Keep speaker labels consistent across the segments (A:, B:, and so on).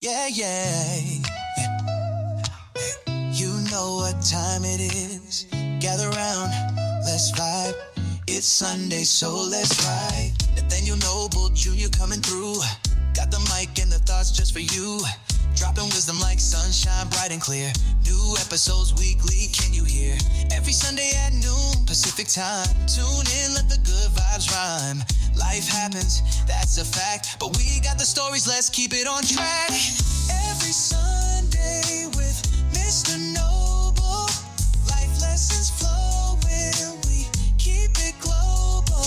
A: Yeah, yeah. You know what time it is. Gather round, let's vibe. It's Sunday, so let's ride. Nathaniel Noble Jr. coming through. Got the mic and the thoughts just for you. Dropping wisdom like sunshine, bright and clear. New episodes weekly, can you hear? Every Sunday at noon, Pacific time. Tune in, let the good vibes rhyme. Life happens, that's a fact. But we got the stories, let's keep it on track. Every Sunday with Mr. Noble. Life lessons flowing, we keep it global.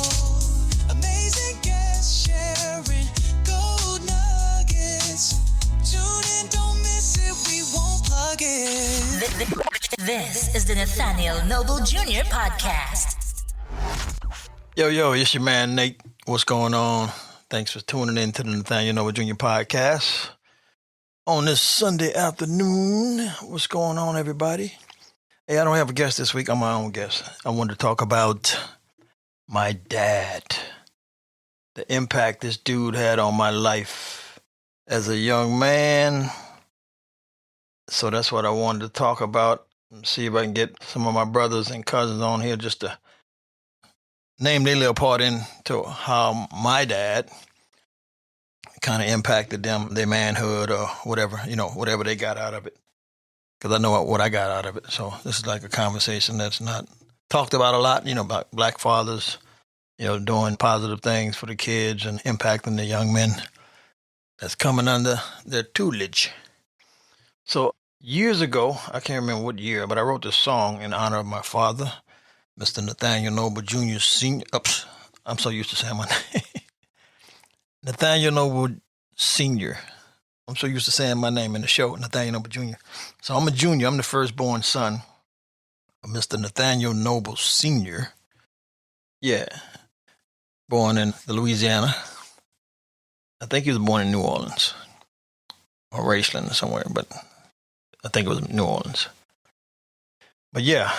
A: Amazing guests sharing gold nuggets. Tune in, don't miss it, we won't plug it.
B: This is the Nathaniel Noble Jr. podcast.
C: Yo, it's your man Nate. What's going on? Thanks for tuning in to the Nathaniel Noble Jr. podcast. On this Sunday afternoon, what's going on, everybody? Hey, I don't have a guest this week. I'm my own guest. I wanted to talk about my dad. The impact this dude had on my life as a young man. So that's what I wanted to talk about. See if I can get some of my brothers and cousins on here just to name their little part into how my dad kind of impacted them, their manhood or whatever, whatever they got out of it. Because I know what I got out of it. So this is like a conversation that's not talked about a lot, about black fathers, doing positive things for the kids and impacting the young men that's coming under their tutelage. So years ago, I can't remember what year, but I wrote this song in honor of my father, Mr. Nathaniel Noble Jr. Sr. Oops, I'm so used to saying my name. Nathaniel Noble Sr. I'm so used to saying my name in the show, Nathaniel Noble Jr. So I'm a junior. I'm the firstborn son of Mr. Nathaniel Noble Sr. Yeah. Born in Louisiana. I think he was born in New Orleans or Raceland or somewhere, but I think it was New Orleans. But yeah.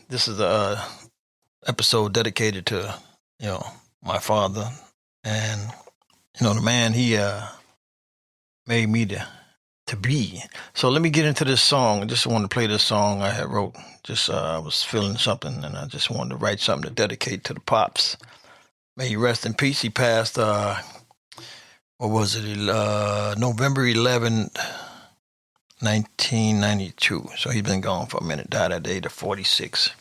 C: This is a episode dedicated to, my father and, the man he made me to be. So let me get into this song. I just wanted to play this song I had wrote. I was feeling something and I just wanted to write something to dedicate to the Pops. May he rest in peace. He passed, November 11th, 1992. So he's been gone for a minute. Died at the age of 46.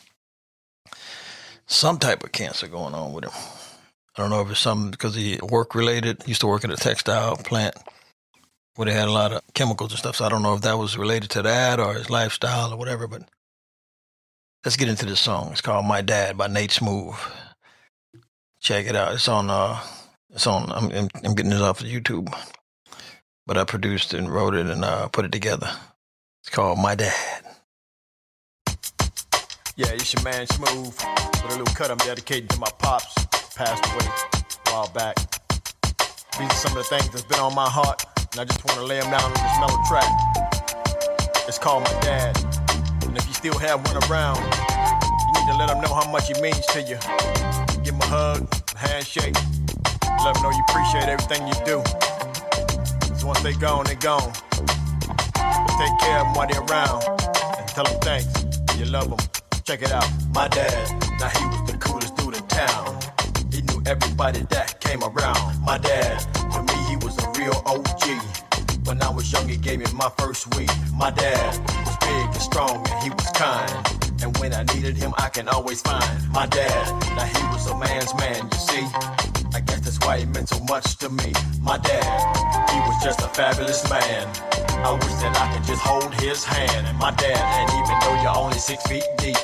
C: Some type of cancer going on with him. I don't know if it's something because he work-related. He used to work at a textile plant where they had a lot of chemicals and stuff. So I don't know if that was related to that or his lifestyle or whatever. But let's get into this song. It's called My Dad by Nate Smoove. Check it out. It's on. I'm getting this off of YouTube. But I produced it and wrote it and put it together. It's called My Dad. Yeah, it's your man Smoove with a little cut I'm dedicating to my pops. Passed away a while back. These are some of the things that's been on my heart, and I just want to lay them down on this mellow track. It's called My Dad. And if you still have one around, you need to let him know how much he means to you. Give him a hug, a handshake. Let him know you appreciate everything you do. So once they gone, they gone. But take care of them while they're around. And tell them thanks. You love them. Check it out. My dad, now he was the coolest dude in town. He knew everybody that came around. My dad, to me he was a real OG. When I was young he gave me my first weed. My dad was big and strong and he was kind. And when I needed him I can always find. My dad, now he was a man's man, you see. I guess that's why he meant so much to me. My dad, he was just a fabulous man. I wish that I could just hold his hand. And my dad, and even though you're only 6 feet deep,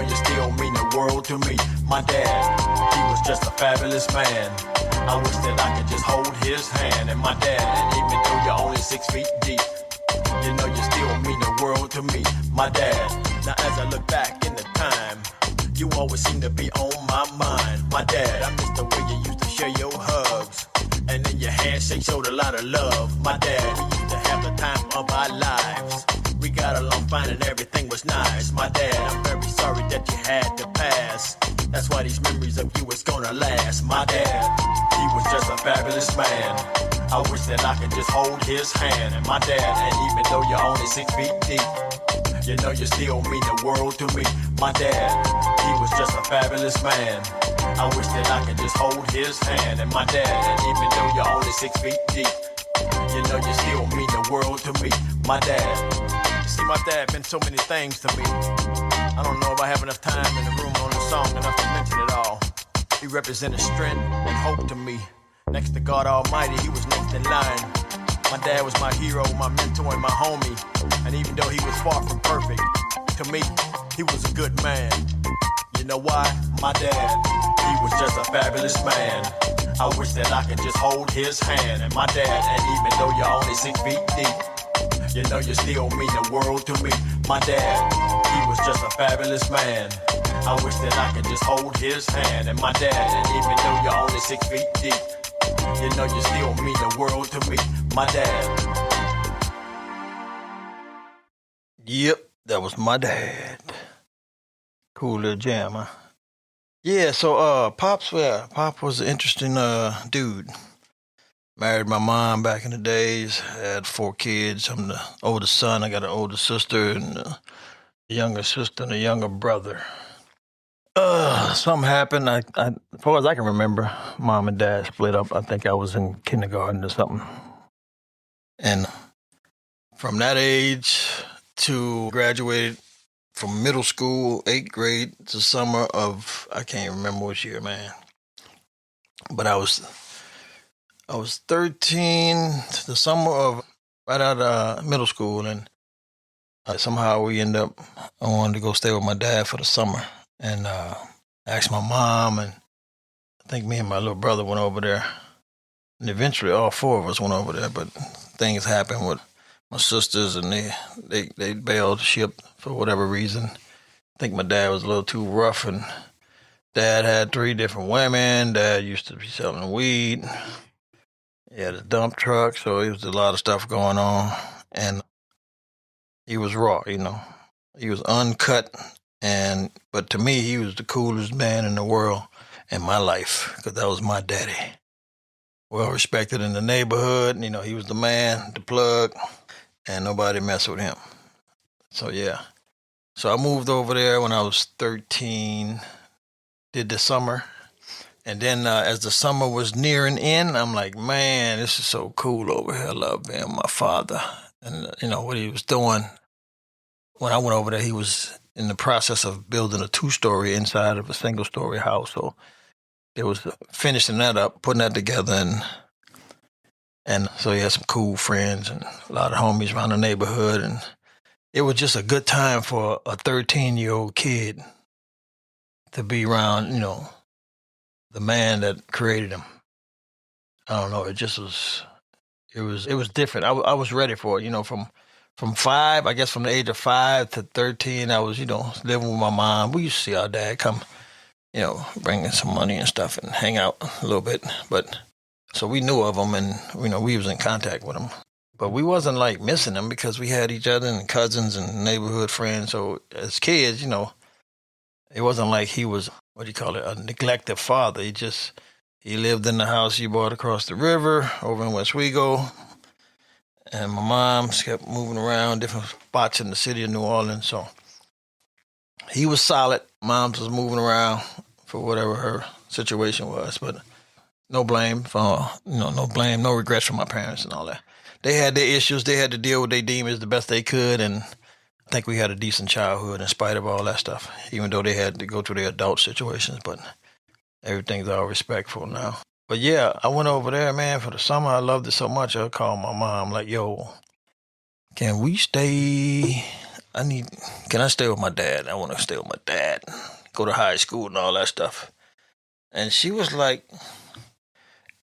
C: you still mean the world to me. My dad, he was just a fabulous man. I wish that I could just hold his hand. And my dad, and even though you're only 6 feet deep, you still mean the world to me. My dad, now as I look back in the time, you always seem to be on my mind. My dad, I miss the way you used to share your hugs. And then your handshake showed a lot of love. My dad, we used to have the time of our lives. We got along fine and everything was nice. My dad, I'm very sorry that you had to pass. That's why these memories of you is gonna last. My dad, he was just a fabulous man. I wish that I could just hold his hand. And my dad, and even though you're only 6 feet deep, you know you still mean the world to me. My dad, he was just a fabulous man. I wish that I could just hold his hand. And my dad, and even though you're only 6 feet deep, you know you still mean the world to me. My dad. See, my dad been so many things to me. I don't know if I have enough time in the room on the song enough to mention it all. He represented strength and hope to me. Next to God Almighty, he was next in line. My dad was my hero, my mentor, and my homie. And even though he was far from perfect, to me, he was a good man. You know why? My dad, he was just a fabulous man. I wish that I could just hold his hand. And my dad, and even though you're only 6 feet deep, you know you still mean the world to me. My dad, he was just a fabulous man. I wish that I could just hold his hand. And my dad, and even though you're only 6 feet deep, you know you still mean the world to me. My dad. Yep, that was my dad. Cool little jam, huh? Yeah, so Pop was an interesting dude. Married my mom back in the days, had 4 kids. I'm the oldest son. I got an older sister and a younger sister and a younger brother. Something happened. I, as far as I can remember, mom and dad split up. I think I was in kindergarten or something. And from that age to graduated from middle school, 8th grade to summer of, I can't remember which year, man. But I was 13 to the summer of right out of middle school, and somehow we ended up, I wanted to go stay with my dad for the summer, and asked my mom, and I think me and my little brother went over there, and eventually all 4 of us went over there, but things happened with my sisters, and they bailed ship for whatever reason. I think my dad was a little too rough, and dad had 3 different women. Dad used to be selling weed. He had a dump truck, so there was a lot of stuff going on. And he was raw, you know. He was uncut, but to me, he was the coolest man in the world in my life, because that was my daddy. Well respected in the neighborhood. You know, he was the man, the plug, and nobody messed with him. So, yeah. So I moved over there when I was 13, did the summer. And then as the summer was nearing in, I'm like, man, this is so cool over here. I love being my father. And, you know, what he was doing. When I went over there, he was in the process of building a 2-story inside of a single-story house. So it was finishing that up, putting that together. And so he had some cool friends and a lot of homies around the neighborhood. And it was just a good time for a 13-year-old kid to be around, you know, the man that created him. I don't know. It just was. It was different. I was ready for it. You know, from 5, I guess from the age of 5 to 13, I was, you know, living with my mom. We used to see our dad come, you know, bringing some money and stuff and hang out a little bit. But so we knew of him, and you know, we was in contact with him. But we wasn't like missing him because we had each other and cousins and neighborhood friends. So as kids, you know, it wasn't like he was, a neglected father. He lived in the house he bought across the river over in Westwego. And my mom kept moving around different spots in the city of New Orleans. So he was solid. Mom's was moving around for whatever her situation was. But no blame, no regrets from my parents and all that. They had their issues. They had to deal with their demons the best they could. And I think we had a decent childhood in spite of all that stuff, even though they had to go through their adult situations. But everything's all respectful now. But yeah, I went over there, man, for the summer. I loved it so much. I called my mom like, yo, can we stay? Can I stay with my dad? I want to stay with my dad, go to high school and all that stuff. And she was like,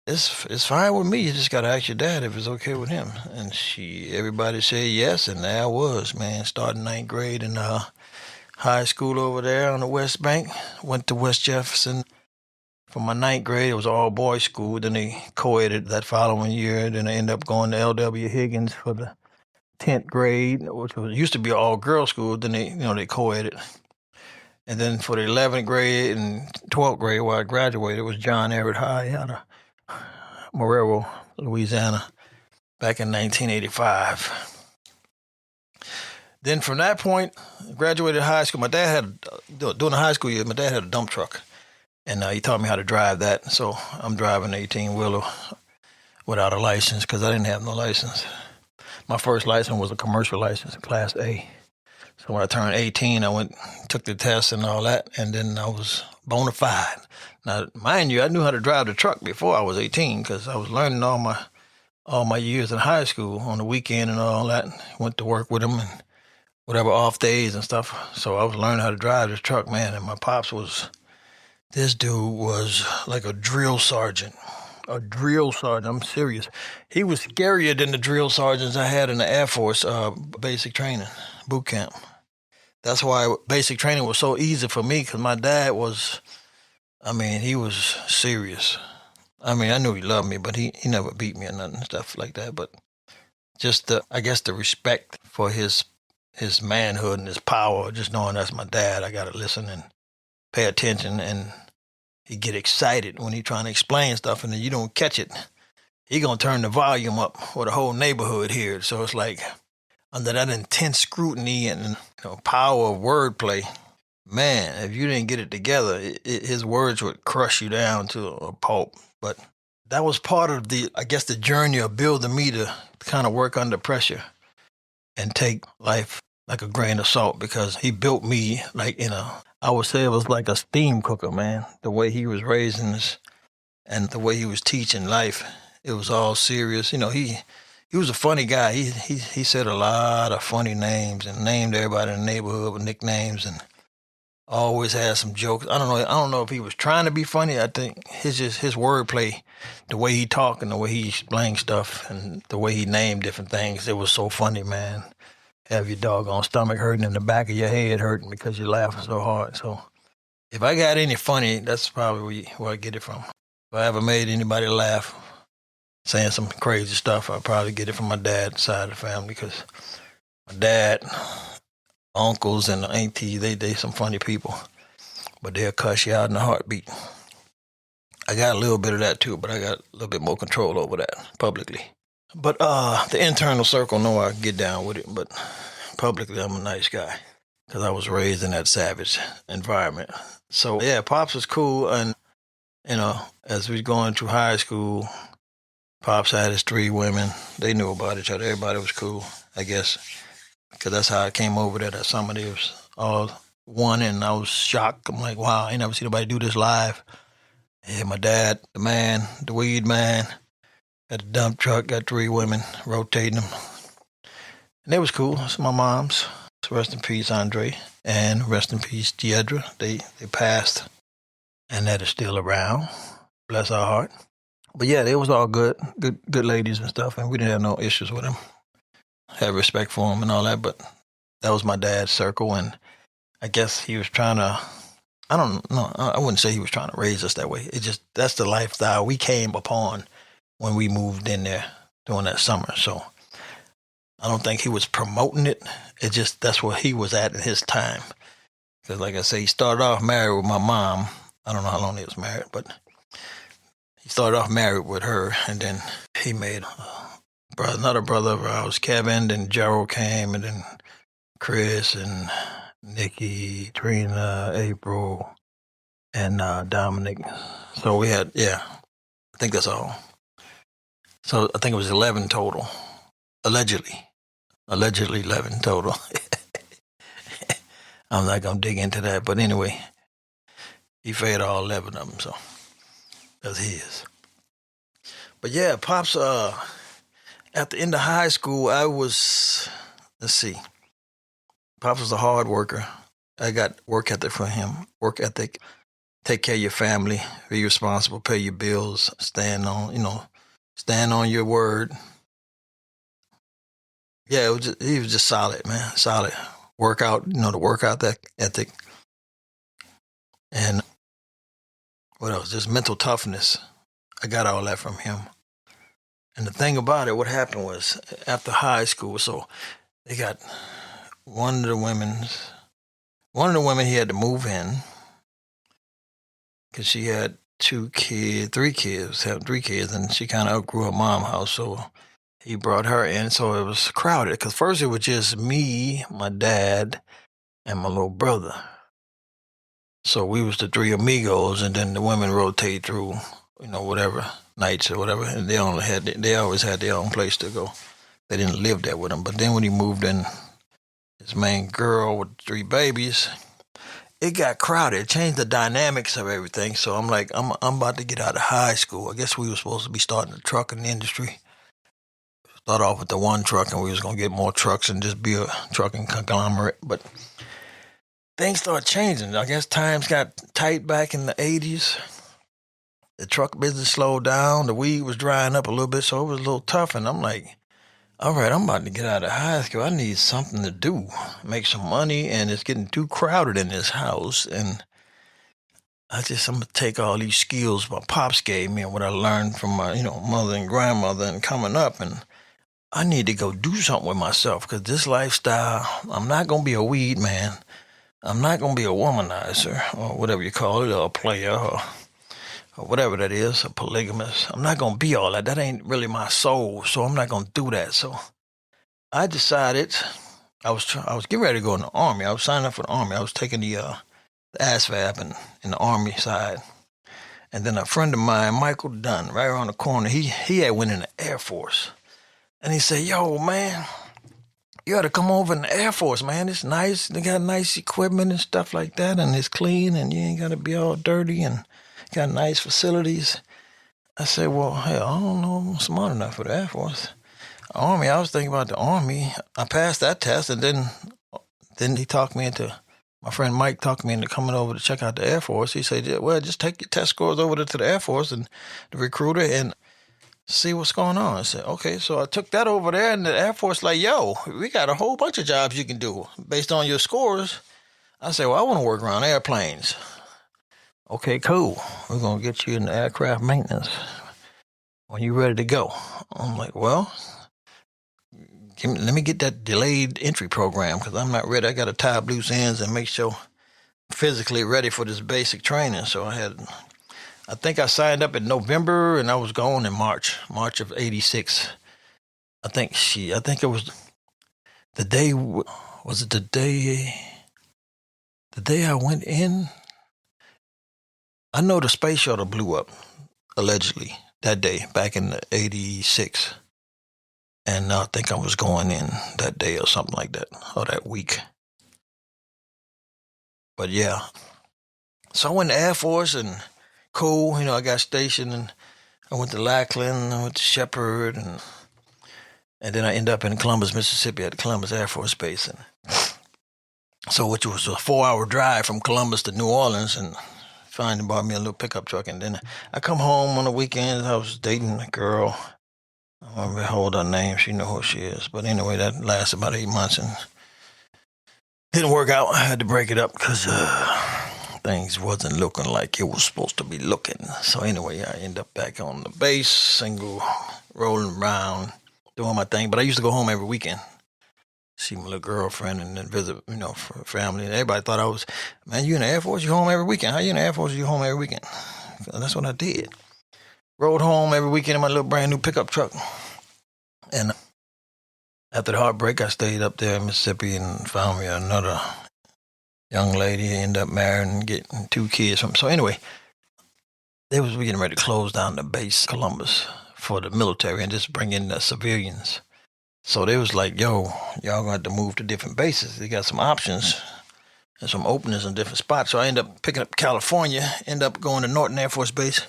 C: it's fine with me. You just got to ask your dad if it's okay with him. And everybody said yes. And there I was, man, starting 9th grade in high school over there on the West Bank. Went to West Jefferson. For my 9th grade, it was all boys school. Then they co-eded that following year. Then I ended up going to L.W. Higgins for the 10th grade, which used to be an all-girls school. Then they co-eded. And then for the 11th grade and 12th grade, where I graduated, it was John Everett High out of Marrero, Louisiana, back in 1985. Then from that point, graduated high school. My dad had, during the high school year, my dad had a dump truck. And he taught me how to drive that. So I'm driving an 18-wheeler without a license because I didn't have no license. My first license was a commercial license, Class A. So when I turned 18, I took the test and all that, and then I was bona fide. Now, mind you, I knew how to drive the truck before I was 18 because I was learning all my years in high school on the weekend and all that. Went to work with them and whatever off days and stuff. So I was learning how to drive this truck, man. And my pops this dude was like a drill sergeant. A drill sergeant, I'm serious. He was scarier than the drill sergeants I had in the Air Force basic training, boot camp. That's why basic training was so easy for me because my dad was, he was serious. I knew he loved me, but he never beat me or nothing, stuff like that. But just the respect for his manhood and his power, just knowing that's my dad, I got to listen and pay attention, and he get excited when he trying to explain stuff, and then you don't catch it. He gonna turn the volume up for the whole neighborhood here. So it's like under that intense scrutiny and power of wordplay, man, if you didn't get it together, his words would crush you down to a pulp. But that was part of the journey of building me to kind of work under pressure and take life like a grain of salt, because he built me like I would say it was like a steam cooker, man. The way he was raising us and the way he was teaching life, it was all serious. He was a funny guy. He said a lot of funny names and named everybody in the neighborhood with nicknames and always had some jokes. I don't know if he was trying to be funny. I think his wordplay, the way he talked and the way he explained stuff and the way he named different things, it was so funny, man. Have your doggone stomach hurting and the back of your head hurting because you're laughing so hard. So if I got any funny, that's probably where I get it from. If I ever made anybody laugh saying some crazy stuff, I probably get it from my dad's side of the family, because my dad, uncles, and aunties, they some funny people, but they'll cuss you out in a heartbeat. I got a little bit of that too, but I got a little bit more control over that publicly. But the internal circle know I get down with it, but publicly I'm a nice guy because I was raised in that savage environment. So yeah, Pops was cool, and as we going through high school, Pops had his 3 women. They knew about each other. Everybody was cool, I guess, because that's how I came over there. That somebody was all one, and I was shocked. I'm like, wow, I ain't never seen nobody do this live. Yeah, my dad, the man, the weed man, got a dump truck, got 3 women, rotating them. And they was cool. That's my mom's. So rest in peace, Andre. And rest in peace, Deidre. They passed. And that is still around. Bless our heart. But yeah, they was all good ladies and stuff. And we didn't have no issues with them. Had respect for them and all that. But that was my dad's circle. And I guess he was trying to, I don't know. I wouldn't say he was trying to raise us that way. It just, that's the lifestyle we came upon when we moved in there during that summer. So I don't think he was promoting it. It just, that's where he was at in his time. Because like I say, he started off married with my mom. I don't know how long he was married, but he started off married with her, and then he made another brother of ours, Kevin, then Gerald came, and then Chris and Nikki, Trina, April, and Dominic. So we had, I think that's all. So I think it was 11 total. Allegedly 11 total. I'm not going to dig into that. But anyway, he fed all 11 of them, so that's his. But yeah, Pops, at the end of high school, I was, Pops was a hard worker. I got work ethic from him. Work ethic, take care of your family, be responsible, pay your bills, stand on your word. Yeah, he was just solid, man. Solid. Workout, the workout ethic. And what else? Just mental toughness. I got all that from him. And the thing about it, what happened was, after high school, so they got one of the women he had to move in because she had three kids, having 3 kids, and she kind of outgrew her mom's house, so he brought her in, so it was crowded. Because first it was just me, my dad, and my little brother. So we was the 3 amigos, and then the women rotate through, whatever nights or whatever, and they always had their own place to go. They didn't live there with them. But then when he moved in, his main girl with 3 babies, it got crowded. It changed the dynamics of everything. So I'm like, I'm about to get out of high school. I guess we were supposed to be starting the trucking industry. Start off with the one truck, and we was going to get more trucks and just be a trucking conglomerate. But things started changing. I guess times got tight back in the 80s. The truck business slowed down. The weed was drying up a little bit, so it was a little tough. And I'm like, all right, I'm about to get out of high school. I need something to do, make some money, and it's getting too crowded in this house. And I'm going to take all these skills my pops gave me and what I learned from my, mother and grandmother and coming up, and I need to go do something with myself, because this lifestyle, I'm not going to be a weed man. I'm not going to be a womanizer or whatever you call it, or a player or whatever that is, a polygamist. I'm not going to be all that. That ain't really my soul, so I'm not going to do that. So I decided I was getting ready to go in the Army. I was signing up for the Army. I was taking the ASVAB in the Army side. And then a friend of mine, Michael Dunn, right around the corner, he had went in the Air Force. And he said, yo, man, you got to come over in the Air Force, man. It's nice. They got nice equipment and stuff like that, and it's clean, and you ain't got to be all dirty, and got nice facilities. I said, well, hell, I don't know if I'm smart enough for the Air Force. Army, I was thinking about the Army. I passed that test, and then he talked me into, my friend Mike talked me into coming over to check out the Air Force. He said, well, just take your test scores over to the Air Force and the recruiter and see what's going on. I said, okay. So I took that over there, and the Air Force like, yo, we got a whole bunch of jobs you can do based on your scores. I said, well, I want to work around airplanes. Okay, cool. We're going to get you in the aircraft maintenance when you're ready to go. I'm like, well, let me get that delayed entry program, because I'm not ready. I got to tie up loose ends and make sure I'm physically ready for this basic training. So I think I signed up in November, and I was gone in March of 86. I think it was the day, the day I went in? I know the space shuttle blew up, allegedly, that day, back in 86. And I think I was going in that day or something like that, or that week. But yeah. So I went to Air Force, and cool, I got stationed, and I went to Lackland, I went to Shepherd, and then I ended up in Columbus, Mississippi at the Columbus Air Force Base. And so, which was a 4-hour drive from Columbus to New Orleans, and finally bought me a little pickup truck. And then I come home on the weekends. I was dating a girl. I don't remember how old her name. She know who she is. But anyway, that lasted about 8 months, and didn't work out. I had to break it up because things wasn't looking like it was supposed to be looking. So anyway, I end up back on the base, single, rolling around, doing my thing. But I used to go home every weekend, see my little girlfriend, and then visit, for family. And everybody thought I was, man, you in the Air Force? You home every weekend? How you in the Air Force? You home every weekend? And that's what I did. Rode home every weekend in my little brand new pickup truck. And after the heartbreak, I stayed up there in Mississippi and found me another young lady. Ended up marrying and getting 2 kids from. So anyway, we getting ready to close down the base, Columbus, for the military and just bring in the civilians. So they was like, yo, y'all gonna have to move to different bases. They got some options and some openings in different spots. So I ended up picking up California, ended up going to Norton Air Force Base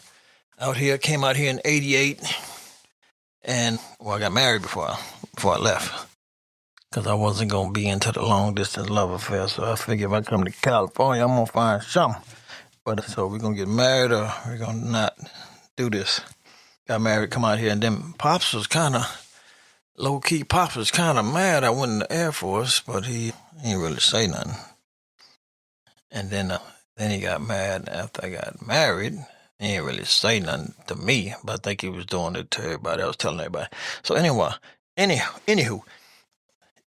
C: out here, came out here in 88. And, I got married before I left, because I wasn't going to be into the long-distance love affair. So I figured if I come to California, I'm going to find something. But so we're going to get married, or we're going to not do this. Got married, come out here, and then Pops was kind of, low-key, Pops was kind of mad I went in the Air Force, but he didn't really say nothing. And then he got mad after I got married. He didn't really say nothing to me, but I think he was doing it to everybody. I was telling everybody. So anywho,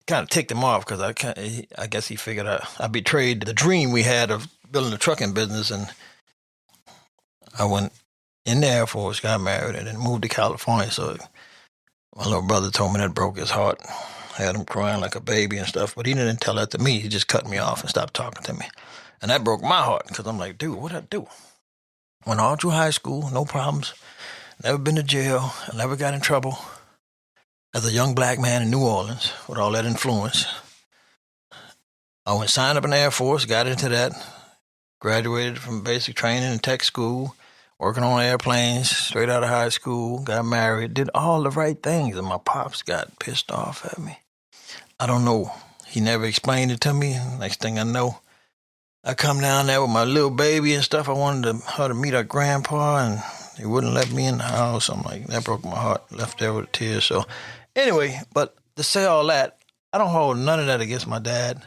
C: kind of ticked him off, because I guess he figured I betrayed the dream we had of building a trucking business, and I went in the Air Force, got married, and then moved to California. So my little brother told me that broke his heart. I had him crying like a baby and stuff, but he didn't tell that to me. He just cut me off and stopped talking to me. And that broke my heart because I'm like, dude, what'd I do? Went all through high school, no problems. Never been to jail. I never got in trouble. As a young black man in New Orleans with all that influence, I went signed up in the Air Force, got into that, graduated from basic training and tech school, working on airplanes, straight out of high school, got married, did all the right things, and my pops got pissed off at me. I don't know. He never explained it to me. Next thing I know, I come down there with my little baby and stuff. I wanted her to meet her grandpa, and he wouldn't let me in the house. I'm like, that broke my heart, left there with tears. So anyway, but to say all that, I don't hold none of that against my dad.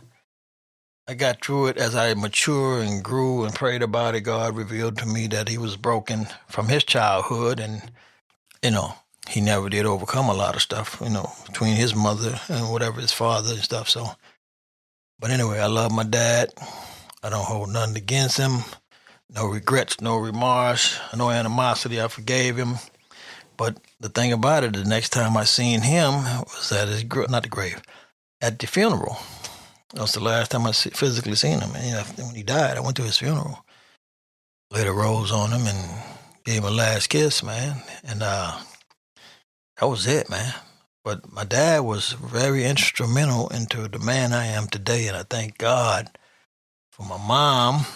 C: I got through it as I matured and grew and prayed about it. God revealed to me that he was broken from his childhood, and, he never did overcome a lot of stuff, between his mother and whatever his father and stuff. So, but anyway, I love my dad. I don't hold nothing against him. No regrets, no remorse, no animosity. I forgave him. But the thing about it, the next time I seen him was at his, not the grave, at the funeral. That was the last time I physically seen him. And, when he died, I went to his funeral. Laid a rose on him and gave him a last kiss, man. And that was it, man. But my dad was very instrumental into the man I am today. And I thank God for my mom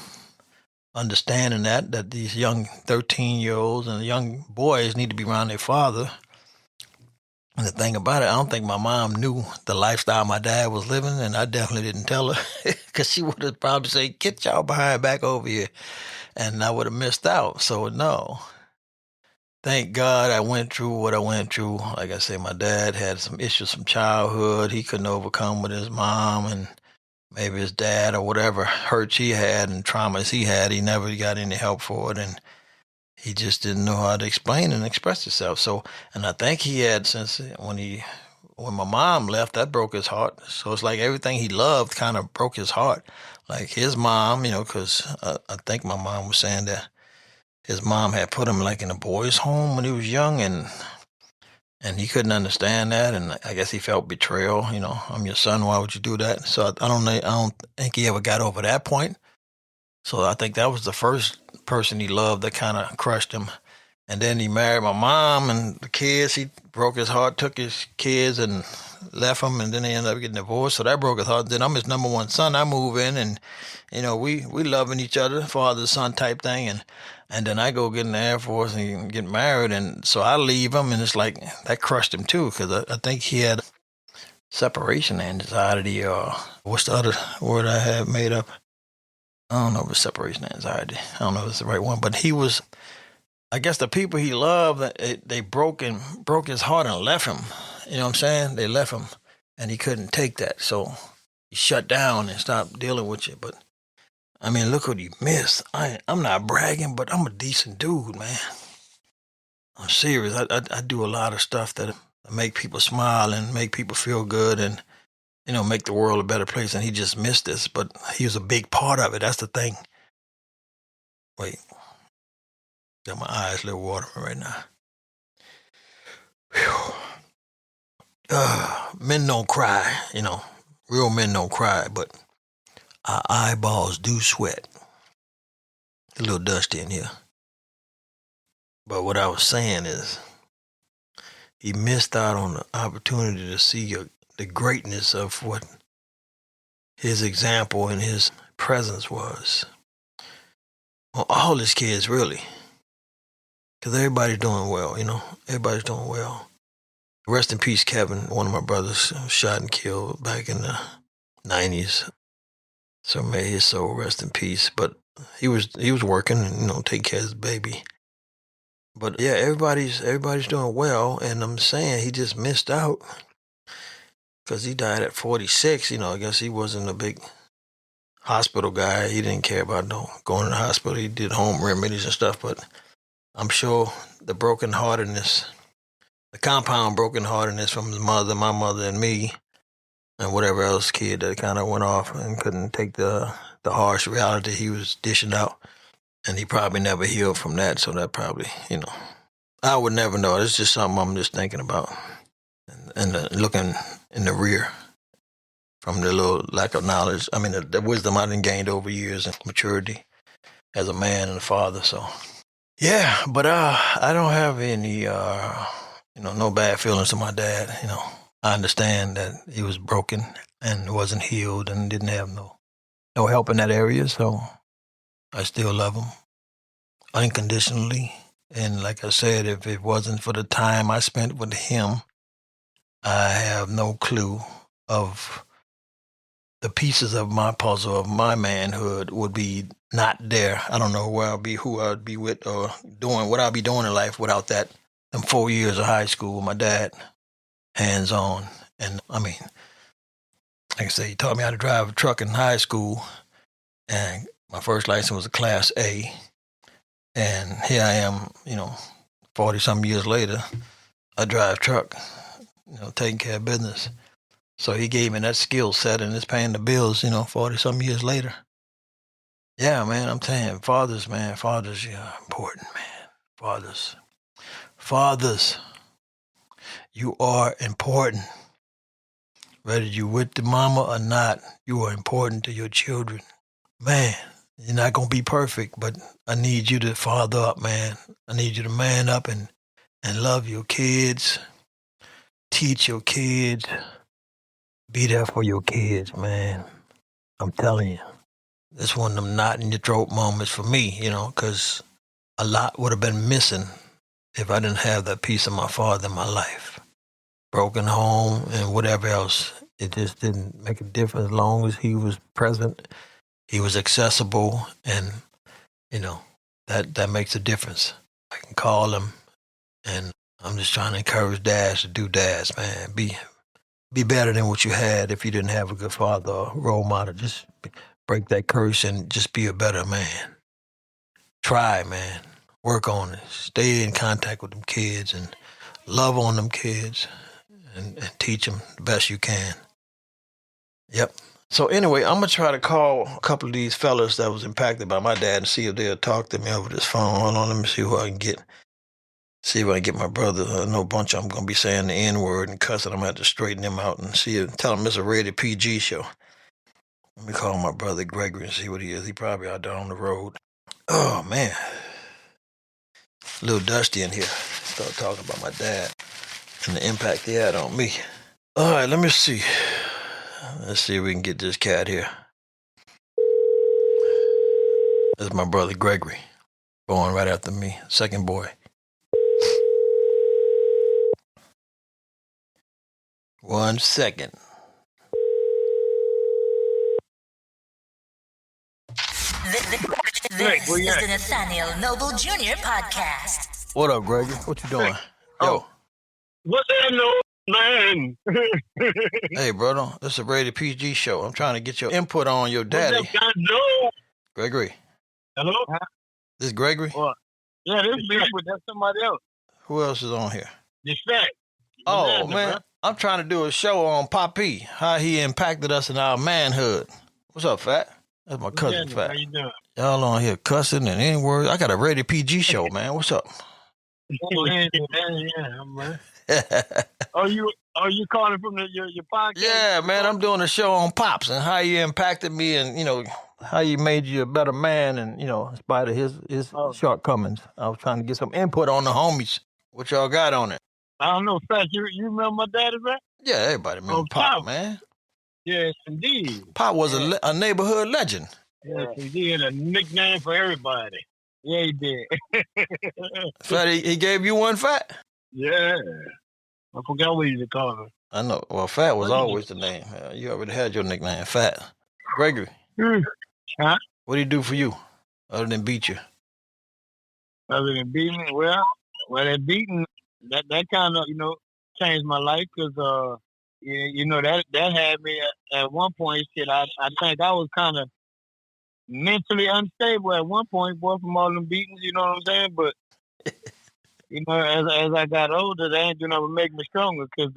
C: understanding that these young 13-year-olds and young boys need to be around their father. And the thing about it, I don't think my mom knew the lifestyle my dad was living, and I definitely didn't tell her because she would have probably said, get y'all behind back over here, and I would have missed out. So no. Thank God I went through what I went through. Like I said, my dad had some issues from childhood he couldn't overcome with his mom, and maybe his dad or whatever hurts he had and traumas he had. He never got any help for it, and he just didn't know how to explain and express himself. So, and I think he had, since when my mom left, that broke his heart. So it's like everything he loved kind of broke his heart. Like his mom, because I think my mom was saying that his mom had put him like in a boys' home when he was young, and he couldn't understand that. And I guess he felt betrayal. I'm your son. Why would you do that? So I don't think he ever got over that point. So I think that was the first person he loved that kind of crushed him. And then he married my mom and the kids. He broke his heart, took his kids and left them, and then they ended up getting divorced. So that broke his heart. Then I'm his number one son. I move in, and, we loving each other, father-son type thing. And then I go get in the Air Force and get married. And so I leave him, and it's like that crushed him too, because I think he had separation anxiety, or what's the other word I had made up? I don't know if it's separation anxiety. I don't know if it's the right one, but he was, I guess the people he loved, they broke his heart and left him. You know what I'm saying? They left him, and he couldn't take that. So he shut down and stopped dealing with you. But I mean, look what he missed. I'm not bragging, but I'm a decent dude, man. I'm serious. I do a lot of stuff that make people smile and make people feel good and, make the world a better place. And he just missed this, but he was a big part of it. That's the thing. Wait. Got my eyes a little watering right now. Men don't cry, real men don't cry, but our eyeballs do sweat. It's a little dusty in here. But what I was saying is, he missed out on the opportunity to see the greatness of what his example and his presence was. Well, all his kids, really. Because everybody's doing well, Everybody's doing well. Rest in peace, Kevin, one of my brothers, shot and killed back in the 90s. So may his soul rest in peace. But he was working and, taking care of his baby. But yeah, everybody's doing well, and I'm saying he just missed out because he died at 46. I guess he wasn't a big hospital guy. He didn't care about going to the hospital. He did home remedies and stuff. But I'm sure the brokenheartedness, the compound brokenheartedness from his mother, my mother, and me, and whatever else kid that kind of went off and couldn't take the harsh reality he was dishing out. And he probably never healed from that, so that probably, I would never know. It's just something I'm just thinking about and looking in the rear from the little lack of knowledge. I mean, the wisdom I done gained over years and maturity as a man and a father. So, yeah, but I don't have any, no bad feelings to my dad. I understand that he was broken and wasn't healed and didn't have no help in that area. So I still love him unconditionally. And like I said, if it wasn't for the time I spent with him, I have no clue of the pieces of my puzzle of my manhood would be not there. I don't know where I'll be, who I'd be with, or doing what I'll be doing in life without them 4 years of high school with my dad, hands on. And I mean, like I say, he taught me how to drive a truck in high school, and my first license was a Class A. And here I am, 40-some years later, I drive truck, taking care of business. So he gave me that skill set, and it's paying the bills, 40-some years later. Yeah, man, I'm telling you, fathers, yeah, important, man. Fathers, you are important. Whether you with the mama or not, you are important to your children. Man, you're not going to be perfect, but I need you to father up, man. I need you to man up and love your kids, teach your kids, be there for your kids, man. I'm telling you. It's one of them knot in your throat moments for me, because a lot would have been missing if I didn't have that piece of my father in my life. Broken home and whatever else. It just didn't make a difference as long as he was present. He was accessible, and, that makes a difference. I can call him, and I'm just trying to encourage dads to do dads, man. Be better than what you had if you didn't have a good father or role model. Just break that curse and just be a better man. Try, man. Work on it. Stay in contact with them kids and love on them kids and teach them the best you can. Yep. So anyway, I'm going to try to call a couple of these fellas that was impacted by my dad and see if they'll talk to me over this phone. Hold on, let me see who I can get. See if I can get my brother. I know a bunch of them going to be saying the N-word and cussing. I'm going to have to straighten them out and tell them it's a rated PG show. Let me call my brother Gregory and see what he is. He probably out there on the road. Oh, man. A little dusty in here. Start talking about my dad and the impact he had on me. All right, let me see. Let's see if we can get this cat here. This is my brother Gregory, born right after me, second boy. One second.
B: This is the Nathaniel Noble Jr. podcast.
C: What up, Gregory? What you doing? Yo.
D: What's that, man?
C: Hey, brother. This is a rated PG show. I'm trying to get your input on your daddy.
D: What's up, no?
C: Gregory.
D: Hello?
C: This is Gregory?
D: What? Yeah, this is me, but that's somebody else.
C: Who else is on here?
D: Distract.
C: Oh, man. Bro. I'm trying to do a show on Poppee, how he impacted us in our manhood. What's up, Fat? That's my cousin, Fat.
D: How you doing?
C: Y'all on here cussing and any words. I got a rated PG show, man. What's up?
D: Man. Are you calling from your podcast?
C: Yeah, man. I'm doing a show on Pops and how you impacted me and, how you made you a better man and, in spite of his shortcomings. I was trying to get some input on the homies. What y'all got on it?
D: I don't know, Fat. You remember my daddy, right?
C: Yeah, everybody remember Pop, man.
D: Yes, indeed.
C: Pop was a neighborhood legend.
D: Yes, indeed. A nickname for everybody. Yeah, he did.
C: Fat, he gave you one, Fat?
D: Yeah. I forgot what you call him.
C: I know. Well, Fat was always the name. You already had your nickname, Fat. Gregory.
D: Huh?
C: What did he do for you other than beat you?
D: Other than beating? Well, that beating, that kind of, changed my life because, that had me at one point. Shit, I think I was kind of mentally unstable at one point, boy, from all them beatings, you know what I'm saying? But, as I got older, that ain't, make me stronger because,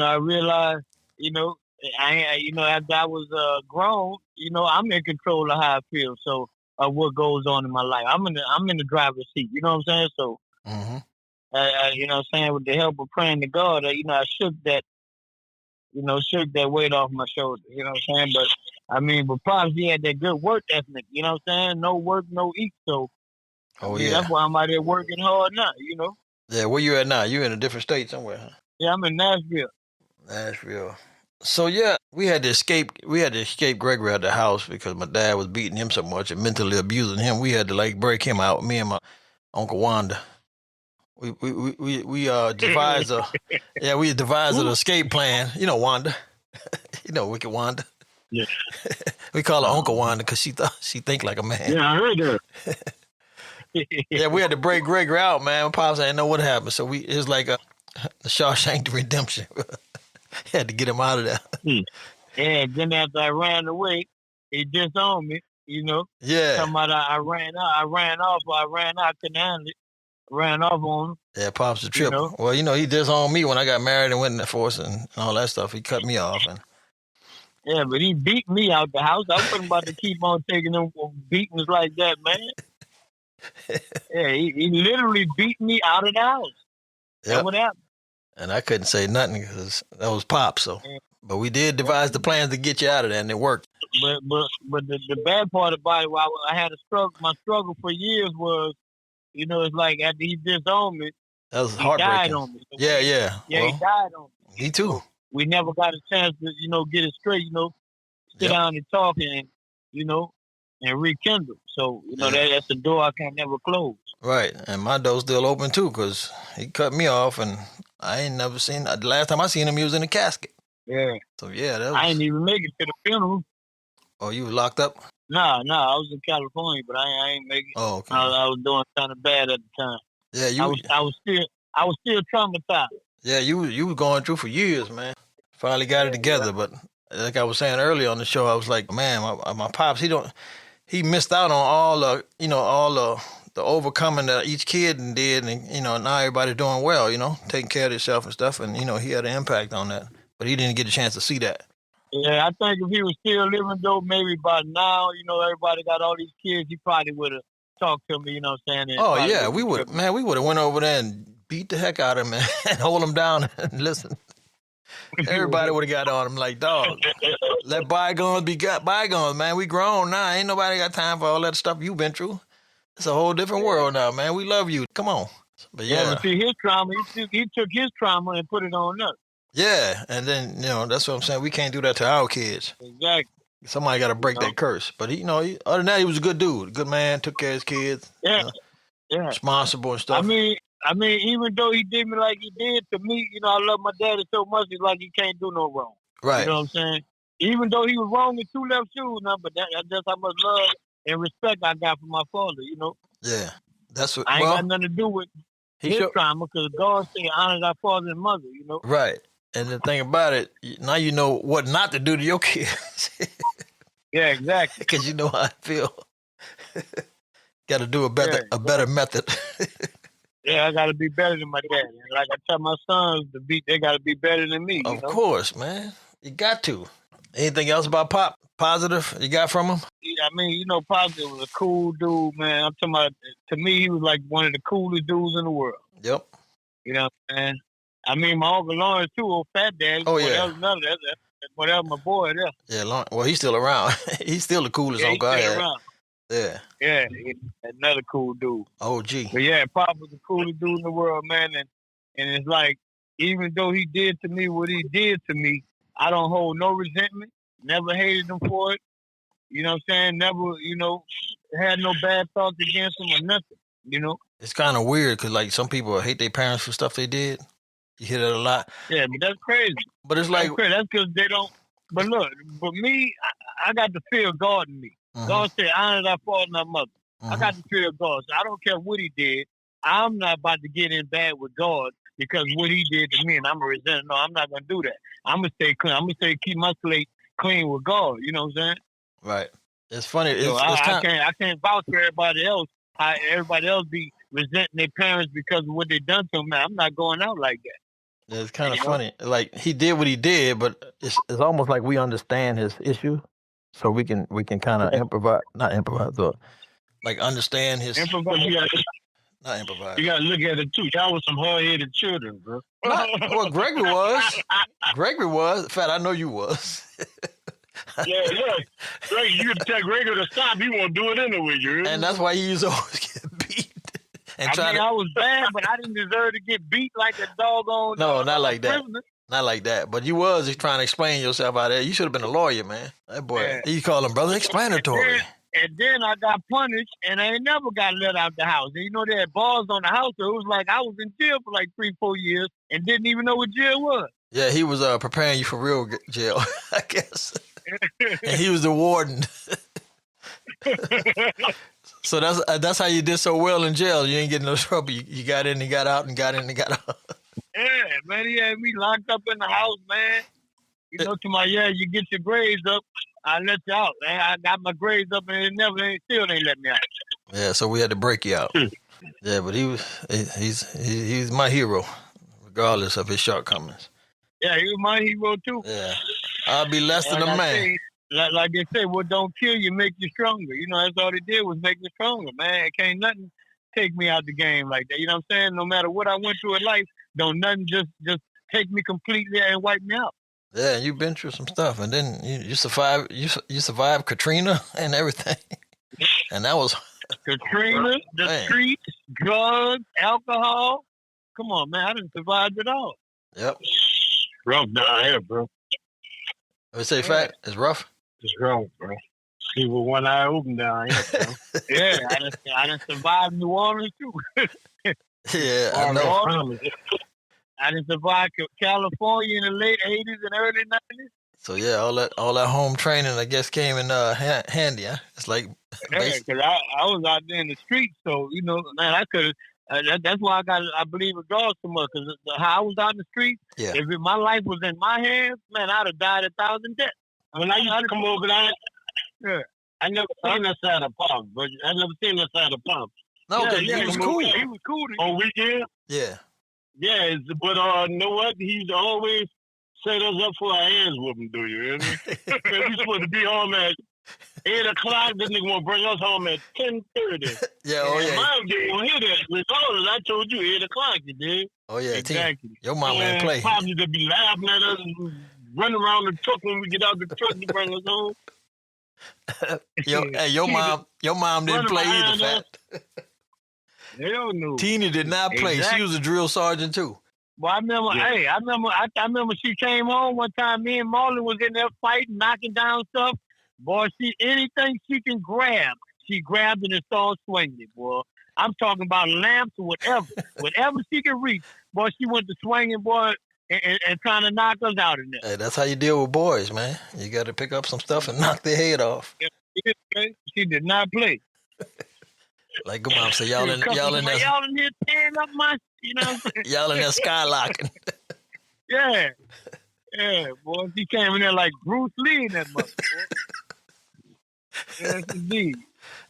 D: I realized, after I was grown, I'm in control of how I feel. So of what goes on in my life. I'm in the driver's seat. You know what I'm saying? So, you know what I'm saying, with the help of praying to God, you know, I shook that weight off my shoulders. You know what I'm saying? But I mean, but Pops, he had that good work ethic. You know what I'm saying? No work, no eat. So, that's why I'm out there working hard now. You know?
C: Yeah, where you at now? You in a different state somewhere, huh?
D: Yeah, I'm in Nashville.
C: Nashville. So yeah, we had to escape Gregory out of the house because my dad was beating him so much and mentally abusing him. We had to like break him out. Me and my Uncle Wanda. We devised an escape plan. You know Wanda. You know Wicked Wanda.
D: Yeah.
C: We call her Uncle Wanda because she think like a man.
D: Yeah, I heard that.
C: Yeah, we had to break Gregory out, man. My pops didn't know what happened, so it was like the Shawshank Redemption. Had to get him out of there.
D: Yeah, then after I ran away, he disowned me, you know.
C: Yeah.
D: Talking about I ran off, I couldn't handle it. Ran off on him.
C: Yeah, Pops a trip.
D: You know?
C: Well, you know, he disowned me when I got married and went in the force and all that stuff. He cut me off.
D: Yeah, but he beat me out the house. I wasn't about to keep on taking them beatings like that, man. Yeah, he literally beat me out of the house. Yep. That's what happened.
C: And I couldn't say nothing because that was Pops. So, but we did devise the plans to get you out of there, and it worked.
D: But the bad part about it, I had a struggle. My struggle for years was, you know, it's like after he disowned me,
C: that was heartbreaking.
D: He died on me. So
C: yeah.
D: Yeah, well, he died on me.
C: Me too.
D: So we never got a chance to, you know, get it straight. You know, sit down and talk and, you know, and rekindle. So, you know, that's the door I can't never close.
C: Right. And my door's still open, too, because he cut me off, and I ain't never seen... The last time I seen him, he was in a casket.
D: Yeah.
C: So, yeah, that was...
D: I ain't even make it to the funeral.
C: Oh, you were locked up?
D: Nah, I was in California, but I ain't make it.
C: Oh, okay.
D: I was doing kind of bad at the time.
C: Yeah,
D: I was still traumatized.
C: Yeah, you were going through for years, man. Finally got it together, but like I was saying earlier on the show, I was like, man, my Pops, he missed out on all the overcoming that each kid did, and you know, now everybody's doing well, you know, taking care of themselves and stuff, and you know, he had an impact on that, but he didn't get a chance to see that.
D: Yeah, I think if he was still living, though, maybe by now, you know, everybody got all these kids, he probably would have talked to me, you know what I'm saying?
C: Oh yeah, we would have went over there and beat the heck out of him and hold him down and listen. Everybody would have got on him like, dog, let bygones be bygones, man. We grown now. Ain't nobody got time for all that stuff you've been through. It's a whole different world now, man. We love you. Come on. But
D: but see, his trauma, he took his trauma and put it on us.
C: Yeah, and then, you know, that's what I'm saying. We can't do that to our kids.
D: Exactly.
C: Somebody got to break that curse. But, other than that, he was a good dude. A good man, took care of his kids.
D: Yeah,
C: responsible and stuff.
D: I mean, even though he did me like he did to me, you know, I love my daddy so much, it's like he can't do no wrong.
C: Right.
D: You know what I'm saying? Even though he was wrong in two left shoes now, but that's how much love and respect I got from my father, you know?
C: Yeah. That's what,
D: I ain't got nothing to do with his trauma, because God said honor thy father and mother, you know?
C: Right. And the thing about it, now you know what not to do to your kids.
D: Yeah, exactly.
C: Because you know how I feel. Got to do a better method.
D: Yeah, I got to be better than my daddy. And like I tell my sons, they got to be better than me.
C: Of course, man. You got to. Anything else about Pop positive you got from him?
D: I mean, you know, Positive was a cool dude, man. I'm talking about, to me, he was like one of the coolest dudes in the world.
C: Yep.
D: You know what I'm saying? I mean, my Uncle Lawrence, too, old fat dad.
C: Oh, yeah.
D: That was my boy there.
C: Yeah, well, he's still around. He's still the coolest uncle I had.
D: Around.
C: Yeah.
D: Yeah, another cool dude.
C: OG.
D: But yeah, Pop was the coolest dude in the world, man. And it's like, even though he did to me what he did to me, I don't hold no resentment. Never hated him for it. You know what I'm saying? Never, you know, had no bad thoughts against him or nothing, you know?
C: It's kind of weird because, like, some people hate their parents for stuff they did. You hear that a lot.
D: Yeah, but that's crazy.
C: But it's like...
D: That's because they don't... But look, but me, I got the fear of God in me. Mm-hmm. God said, honor thy father and thy mother. Mm-hmm. I got the fear of God. So I don't care what he did. I'm not about to get in bad with God because what he did to me and I'm a resentment. No, I'm not going to do that. I'm going to stay clean. I'm going to keep my slate clean with God. You know what I'm saying? Right. It's funny. So I can't vouch for everybody else. How everybody else be resenting their parents because of what they done to them. Man, I'm not going out like that.
C: It's kind of funny. Like, he did what he did, but it's almost like we understand his issue, so we can kind of not improvise, but Like understand his
D: Improvise.
C: not improvise.
D: You gotta look at it too. Y'all was some hard-headed children, bro.
C: Well, Gregory was. Gregory was. In fact, I know you was.
D: Yeah. Greg, you could tell Gregor to stop. He won't do it anyway.
C: And that's why he used to always get beat. And
D: I was bad, but I didn't deserve to get beat like a doggone.
C: No, not like that.
D: prisoner.
C: Not like that. But you was just trying to explain yourself out there. You should have been a lawyer, man. That boy, you call him brother explanatory.
D: And then I got punished, and I ain't never got let out the house. And you know, they had bars on the house, so it was like I was in jail for like 3-4 years and didn't even know what jail was.
C: Yeah, he was preparing you for real jail, I guess. And he was the warden. So that's how you did so well in jail. You ain't getting no trouble. You got in and got out and got in and got out.
D: Yeah, man, he had me locked up in the house, man. You know, you get your grades up, I let you out. Man, I got my grades up and still ain't let me out.
C: Yeah, so we had to break you out. Yeah, but he's my hero, regardless of his shortcomings.
D: Yeah, he was my hero too.
C: Yeah, I'll be less than a man.
D: Like they say, what don't kill you make you stronger. You know, that's all it did was make me stronger, man. It can't nothing take me out the game like that. You know what I'm saying? No matter what I went through in life, don't nothing just take me completely and wipe me out.
C: Yeah, you've been through some stuff, and then you survived. You survived Katrina and everything, and that was
D: Katrina, the streets, drugs, alcohol. Come on, man, I didn't survive it all.
C: Yep.
D: Rough down here, bro.
C: I say, fact, it's rough.
D: It's rough, bro. See with one eye open down here, bro. Yeah, I done survived New Orleans too.
C: Yeah, I know.
D: I done survived California in the late 80s and early 90s.
C: So yeah, all that home training, I guess, came in handy. Huh? It's like
D: because I was out there in the streets, so you know, man, I could. That's why I believe in God so much, because how I was out in the streets.
C: Yeah.
D: If my life was in my hands, man, I'd have died 1,000 deaths. When I used to come over there, I never seen that side of Poppee, but I never seen that side of Poppee.
C: No, he was cool.
D: He was cool on weekend.
C: Yeah.
D: Yeah, but you know what? He's always set us up for our hands whooping, do you hear me? We supposed to be home at 8 o'clock. This nigga want to bring us home at 10:30.
C: Yeah, oh yeah.
D: Mom didn't want to hear that. Regardless, I told you 8 o'clock, you did.
C: Oh yeah,
D: exactly.
C: Your mom ain't play.
D: Poppy to be laughing at us, running around the truck when we get out the truck to bring us home.
C: Your mom didn't play either, Fat.
D: Hell no.
C: Tina did not play. Exactly. She was a drill sergeant too.
D: Well, I remember. Yeah. Hey, I remember she came home one time. Me and Marlon was in there fighting, knocking down stuff. Boy, anything she can grab, she grabbed it and started swinging it. Boy, I'm talking about lamps or whatever she can reach. Boy, she went to swinging, boy, and trying to knock us out in there.
C: Hey, that's how you deal with boys, man. You got to pick up some stuff and knock their head off.
D: Yeah, she did not play.
C: Like good mom said, y'all in there.
D: Y'all in here tearing up my, you know.
C: Y'all in there skylocking.
D: Yeah, boy, she came in there like Bruce Lee in that mother. Yes, indeed.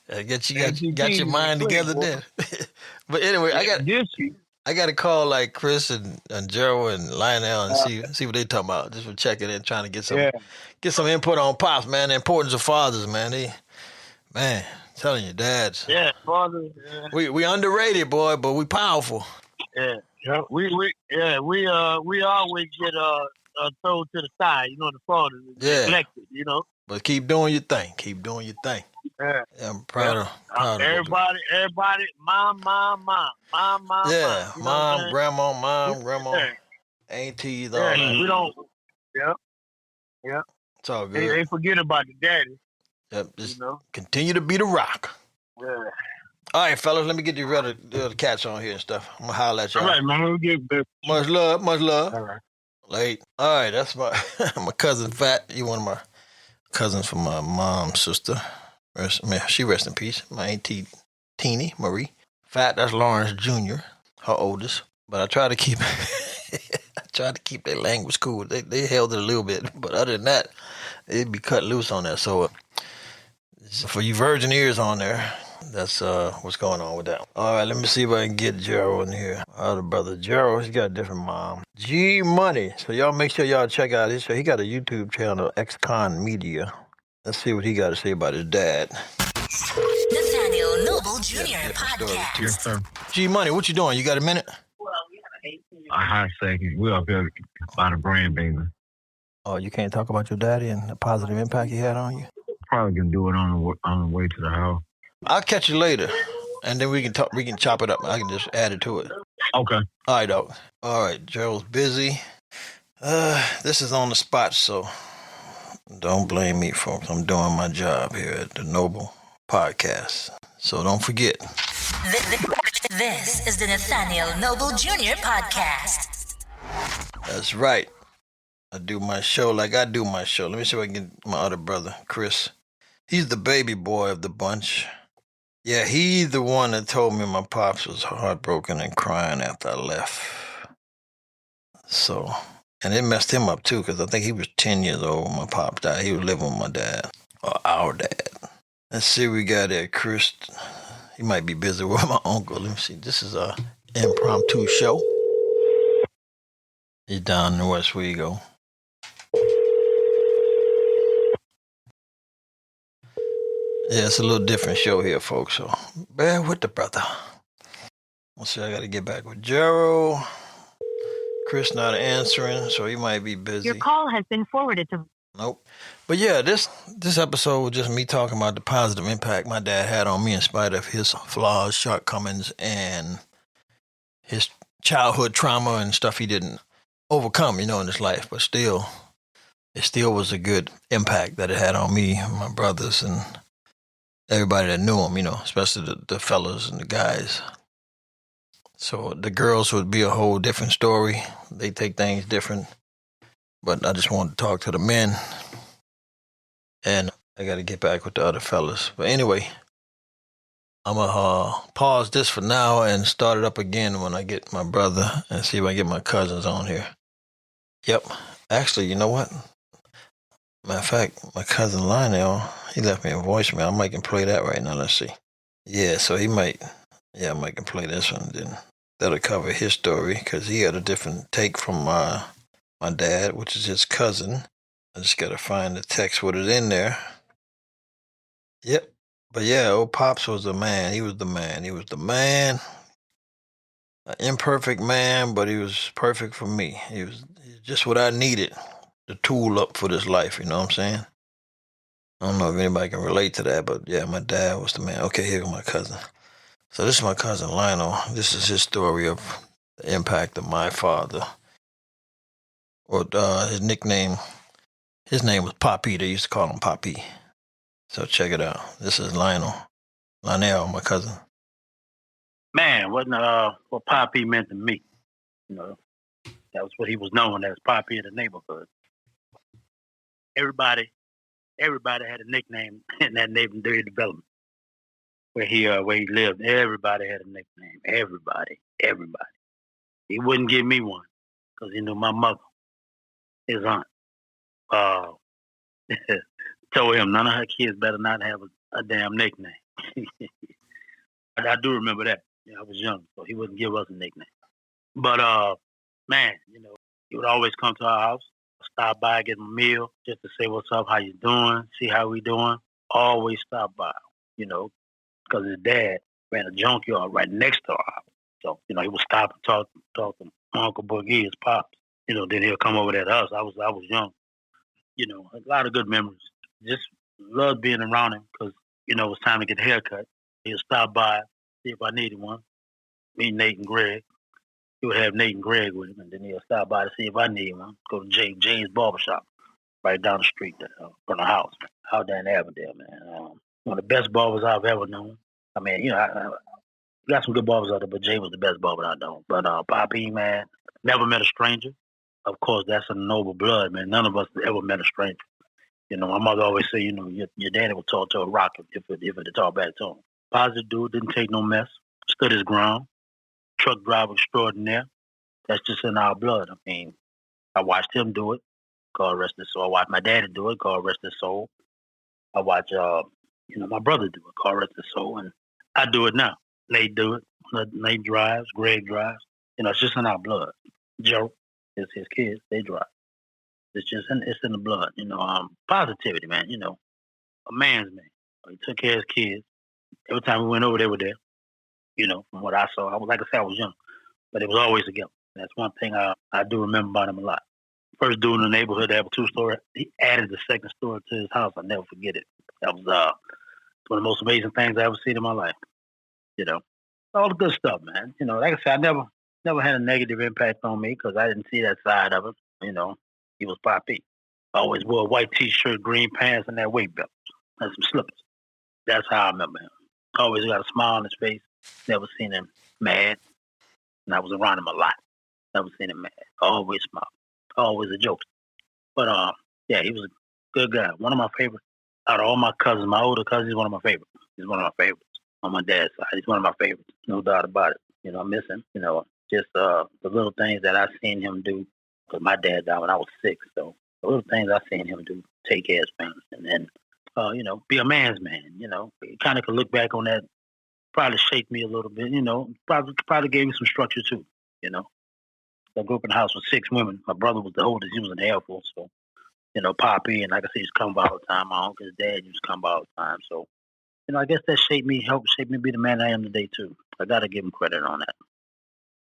C: Got your mind together then. But anyway, I got to call like Chris and Gerald and Lionel and see what they talking about. Just for checking in, trying to get some input on Pops, man. The importance of fathers, man. Telling you, dads.
D: Yeah, fathers. Yeah.
C: We underrated, boy, but we powerful.
D: Yeah. Yep. We always get thrown to the side, you know, the fathers neglected, you know.
C: But keep doing your thing. Yeah, I'm proud of
D: everybody, mom.
C: Yeah, mom, grandma, aunties, all that.
D: We don't. Yep.
C: It's all good.
D: They forget about the daddy.
C: Yep, just continue to be the rock.
D: Yeah.
C: All right, fellas, let me get the other cats on here and stuff. I'm going to holler at y'all.
D: All right, man. We'll get back.
C: Much love.
D: All right.
C: Late. All right, that's my cousin, Fat. He one of my cousins from my mom's sister. She rest in peace. My auntie, Teeny Marie. Fat, that's Lawrence Jr., her oldest. But I try to keep their language cool. They held it a little bit. But other than that, it'd be cut loose on that. So for you virgin ears on there, that's what's going on with that. All right, let me see if I can get Gerald in here. Our other brother Gerald, he's got a different mom. G Money. So y'all make sure y'all check out his show. He got a YouTube channel, XCon Media. Let's see what he got to say about his dad.
B: Nathaniel Jr. podcast.
E: Yes, sir.
C: G Money, what you doing? You got a minute?
E: A hot second. We up here by the brand, baby.
C: Oh, you can't talk about your daddy and the positive impact he had on you?
E: Probably can do it on the way to the house.
C: I'll catch you later, and then we can talk. We can chop it up. I can just add it to it.
E: Okay.
C: All right, dog. All right, Gerald's busy. This is on the spot, so don't blame me, folks. I'm doing my job here at the Noble Podcast, so don't forget.
B: This is the Nathaniel Noble Jr. podcast.
C: That's right. I do my show like I do my show. Let me see if I can get my other brother, Chris. He's the baby boy of the bunch. Yeah, he's the one that told me my pops was heartbroken and crying after I left. So, and it messed him up too, because I think he was 10 years old when my pops died. He was living with my dad, or our dad. Let's see what we got there, Chris. He might be busy with my uncle. Let me see. This is a impromptu show. He's down in West Wego. Yeah, it's a little different show here, folks, so bear with the brother. Let's see, I got to get back with Gerald. Chris not answering, so he might be busy.
F: Your call has been forwarded to...
C: Nope. But yeah, this episode was just me talking about the positive impact my dad had on me in spite of his flaws, shortcomings, and his childhood trauma and stuff he didn't overcome, in his life. But still, it still was a good impact that it had on me and my brothers and everybody that knew him, especially the fellas and the guys. So the girls would be a whole different story. They take things different. But I just wanted to talk to the men. And I got to get back with the other fellas. But anyway, I'm going to pause this for now and start it up again when I get my brother and see if I get my cousins on here. Yep. Actually, you know what? Matter of fact, my cousin Lionel, he left me a voicemail. I might can play that right now. Let's see. Yeah, so I might can play this one. Then that'll cover his story because he had a different take from my dad, which is his cousin. I just got to find the text with it in there. Yep. But yeah, old Pops was the man. He was the man. He was the man. An imperfect man, but he was perfect for me. He was just what I needed. The tool up for this life, you know what I'm saying? I don't know if anybody can relate to that, but yeah, my dad was the man. Okay, here goes my cousin. So this is my cousin Lionel. This is his story of the impact of my father. Or his nickname, his name was Poppee. They used to call him Poppee. So check it out. This is Lionel, my cousin.
G: Man, what Poppee meant to me, that was what he was known as, Poppee in the neighborhood. Everybody had a nickname in that neighborhood development where he lived. Everybody had a nickname. Everybody. He wouldn't give me one because he knew my mother, his aunt, told him none of her kids better not have a damn nickname. I do remember that. I was young, so he wouldn't give us a nickname. But man, he would always come to our house, stop by, get a meal, just to say what's up, how you doing, see how we doing. Always stop by, because his dad ran a junkyard right next to our house. So, he would stop and talk to my Uncle Boogie, his pops. Then he'll come over there to us. I was young. A lot of good memories. Just loved being around him because, it was time to get a haircut. He'll stop by, see if I needed one. Me, Nate, and Greg. He would have Nate and Greg with him, and then he'll stop by to see if I need one. Go to James Barbershop right down the street from the house, out there in Avondale, man. One of the best barbers I've ever known. I mean, I got some good barbers out there, but Jay was the best barber I know. But Poppee, man, never met a stranger. Of course, that's a noble blood, man. None of us ever met a stranger. My mother always say, your daddy would talk to a rock if it talk back to him. Positive dude, didn't take no mess, stood his ground. Truck driver extraordinaire. That's just in our blood. I mean, I watched him do it. God rest his soul. I watched my daddy do it. God rest his soul. I watch, my brother do it. God rest his soul. And I do it now. Nate do it. Nate drives. Greg drives. It's just in our blood. Joe, his kids, they drive. It's in the blood. Positivity, man. A man's man. He took care of his kids. Every time we went over, they were there. You know, from what I saw, like I said, I was young, but it was always together. That's one thing I do remember about him a lot. First dude in the neighborhood to have a 2-story. He added the second story to his house. I'll never forget it. That was one of the most amazing things I ever seen in my life. You know, all the good stuff, man. You know, like I said, I never had a negative impact on me because I didn't see that side of it. You know, he was Poppee. Always wore a white T-shirt, green pants, and that weight belt and some slippers. That's how I remember him. Always got a smile on his face. Never seen him mad. And I was around him a lot. Never seen him mad. Always smile. Always a joke. But yeah, he was a good guy. One of my favorites. Out of all my cousins, my older cousin, he's one of my favorites. He's one of my favorites on my dad's side. He's one of my favorites. No doubt about it. You know, I miss him. You know, just the little things that I seen him do. Because my dad died when I was 6. So the little things I seen him do, take care of his family. And then, you know, be a man's man. You know, you kind of could look back on that. Probably shaped me a little bit. You know, probably gave me some structure too. You know, I grew up in a house with 6 women. My brother was the oldest. He was in the Air Force. So, you know, Poppee, and like I said, he used to come by all the time. My uncle's dad used to come by all the time. So, you know, I guess that helped shape me be the man I am today, too. I got to give him credit on that.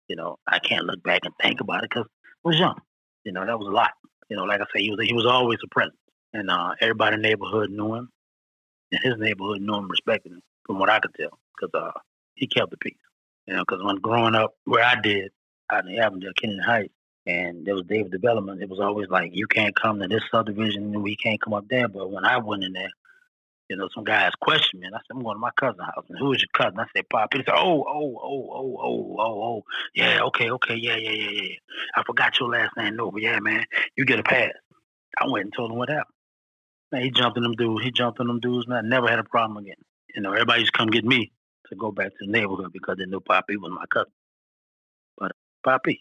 G: You know, I can't look back and think about it because I was young. You know, that was a lot. You know, like I said, he was always a presence. And everybody in the neighborhood knew him. And his neighborhood knew him, respected him, from what I could tell, because he kept the peace. You know, because when growing up where I did, out in Avondale, Kennedy Heights, and there was David Development, it was always like, you can't come to this subdivision and we can't come up there. But when I went in there, you know, some guys questioned me, and I said, I'm going to my cousin's house. And who is your cousin? I said, Pop. He said, oh. Yeah, okay, yeah. I forgot your last name. No, but yeah, man, you get a pass. I went and told him what happened. Man, he jumped on them dudes, man. I never had a problem again. You know, everybody used to come get me to go back to the neighborhood because they knew Poppee was my cousin. But Poppee,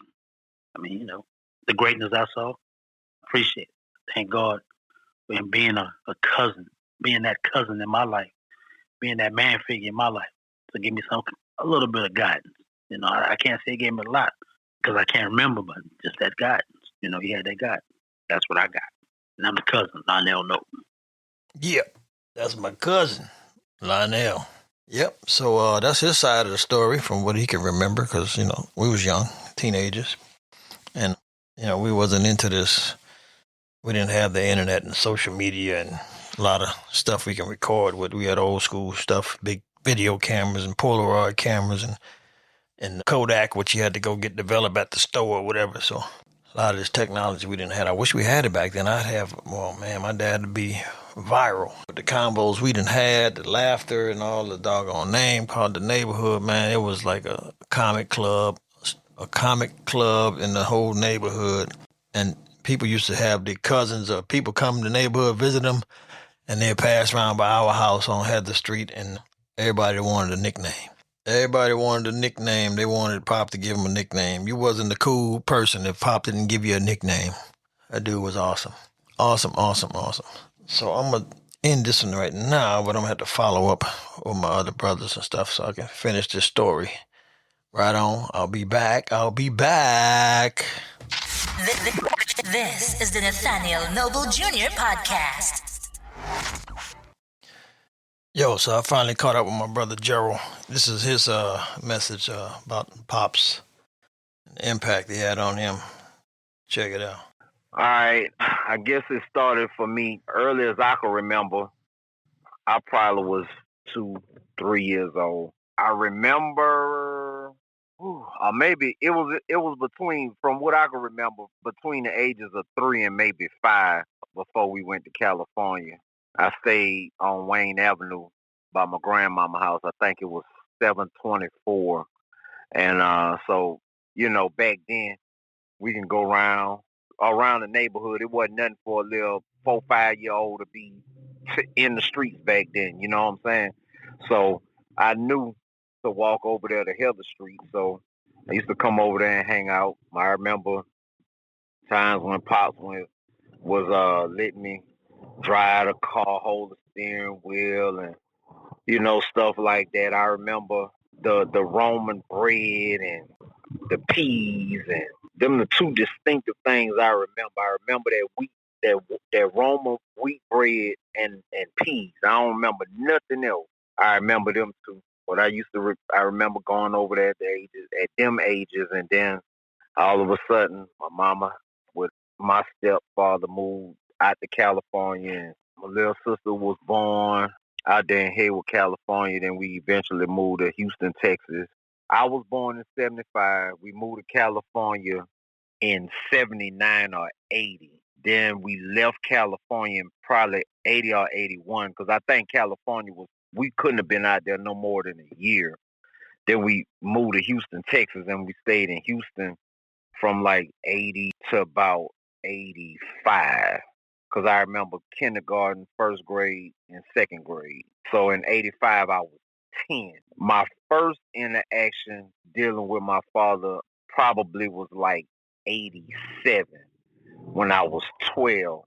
G: I mean, you know, the greatness I saw, appreciate it. Thank God for him being a cousin, being that cousin in my life, being that man figure in my life to give me a little bit of guidance. You know, I can't say he gave me a lot because I can't remember, but just that guidance. You know, he had that guidance. That's what I got. And I'm the cousin, Lionel Note.
C: Yep, that's my cousin, Lionel. Yep, so that's his side of the story from what he can remember because, you know, we was young, teenagers. And, you know, we wasn't into this. We didn't have the internet and social media and a lot of stuff we can record with. We had old school stuff, big video cameras and Polaroid cameras and Kodak, which you had to go get developed at the store or whatever. So a lot of this technology we didn't have. I wish we had it back then. My dad would be viral. With the combos we didn't had, the laughter and all the doggone name called the neighborhood, man, it was like a comic club in the whole neighborhood. And people used to have their cousins or people come to the neighborhood, visit them, and they'd pass around by our house on Heather Street, and everybody wanted a nickname. Everybody wanted a nickname. They wanted Pop to give them a nickname. You wasn't the cool person if Pop didn't give you a nickname. That dude was awesome. Awesome. So I'm going to end this one right now, but I'm going to have to follow up with my other brothers and stuff so I can finish this story. Right on. I'll be back.
B: This is the Nathaniel Noble Jr. podcast.
C: Yo, so I finally caught up with my brother Gerald. This is his message about Pops and the impact he had on him. Check it out.
F: All right. I guess it started for me early as I can remember. I probably was 2-3 years old. I remember, or maybe it was between, from what I can remember, between the ages of 3 and maybe 5 before we went to California. I stayed on Wayne Avenue by my grandmama's house. I think it was 724. And so, you know, back then we can go around the neighborhood. It wasn't nothing for a little 4-5-year-old to be in the streets back then. You know what I'm saying? So I knew to walk over there to Heather Street. So I used to come over there and hang out. I remember times when Pops was letting me drive the car, hold the steering wheel, and, you know, stuff like that. I remember the Roman bread and the peas, and them the two distinctive things I remember. I remember that wheat, that Roman wheat bread and peas. I don't remember nothing else. I remember them two. But I remember going over there at them ages, and then all of a sudden, my mama with my stepfather moved out to California, and my little sister was born out there in Hayward, California. Then we eventually moved to Houston, Texas. I was born in 75. We moved to California in 79 or 80. Then we left California in probably 80 or 81, because I think we couldn't have been out there no more than a year. Then we moved to Houston, Texas, and we stayed in Houston from like 80 to about 85. Because I remember kindergarten, first grade, and second grade. So in 85, I was 10. My first interaction dealing with my father probably was like 87, when I was 12.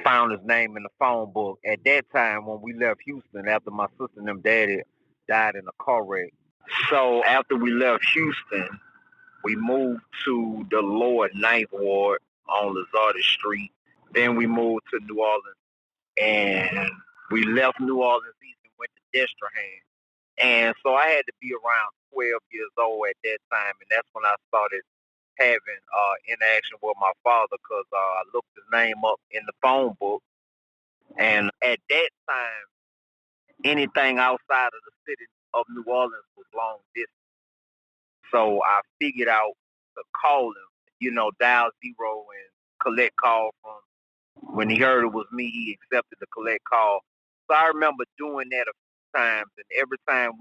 F: Found his name in the phone book. At that time, when we left Houston, after my sister and them daddy died in a car wreck. So after we left Houston, we moved to the lower Ninth Ward on Lazardis Street. Then we moved to New Orleans, and we left New Orleans East and went to Destrehan. And so I had to be around 12 years old at that time, and that's when I started having interaction with my father, because I looked his name up in the phone book. And at that time, anything outside of the city of New Orleans was long distance. So I figured out to call him, dial 0 and collect call from. When he heard it was me, he accepted the collect call. So I remember doing that a few times, and every time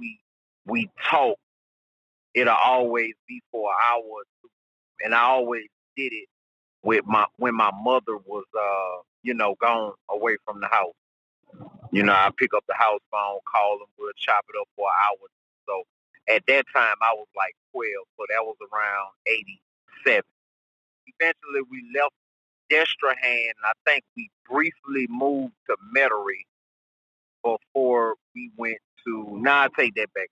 F: we talked, it'll always be for an hour or two. And I always did it when my mother was gone away from the house. I pick up the house phone, call them, we'll chop it up for an hour. So at that time I was like 12, so that was around 87. Eventually we left Destrehan, and I think we briefly moved to Metairie before we went to. I take that back.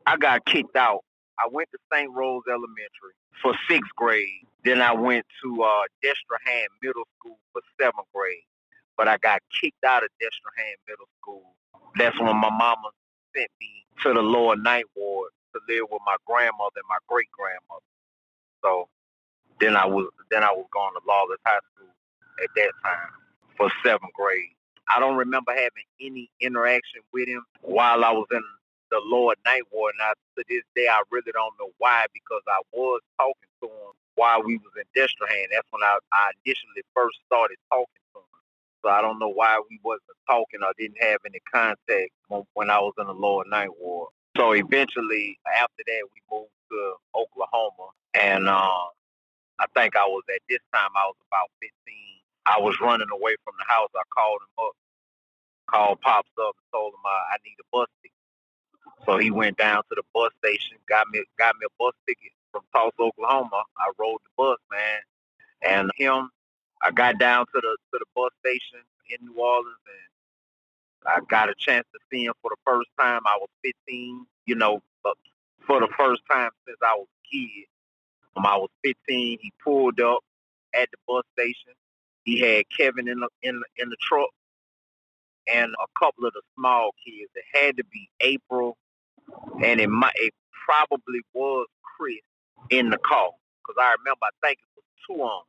F: I got kicked out. I went to St. Rose Elementary for 6th grade. Then I went to Destrehan Middle School for 7th grade. But I got kicked out of Destrehan Middle School. That's when my mama sent me to the lower Ninth Ward to live with my grandmother and my great grandmother. So then I was going to Lawless High School at that time for 7th grade. I don't remember having any interaction with him while I was in the lower Ninth Ward. Now, to this day, I really don't know why, because I was talking to him while we was in Destrehan. That's when I initially first started talking to him. So I don't know why we wasn't talking or didn't have any contact when I was in the lower Ninth Ward. So eventually, after that, we moved to Oklahoma. And I think at this time, I was about 15. I was running away from the house. I called him up, called Pops up, and told him I need a bus ticket. So he went down to the bus station, got me a bus ticket from Tulsa, Oklahoma. I rode the bus, man, and I got down to the bus station in New Orleans, and I got a chance to see him for the first time. I was 15, but for the first time since I was a kid. When I was 15, he pulled up at the bus station. He had Kevin in the truck and a couple of the small kids. It had to be April, and it probably was Chris in the car, because I remember I think it was 2 on.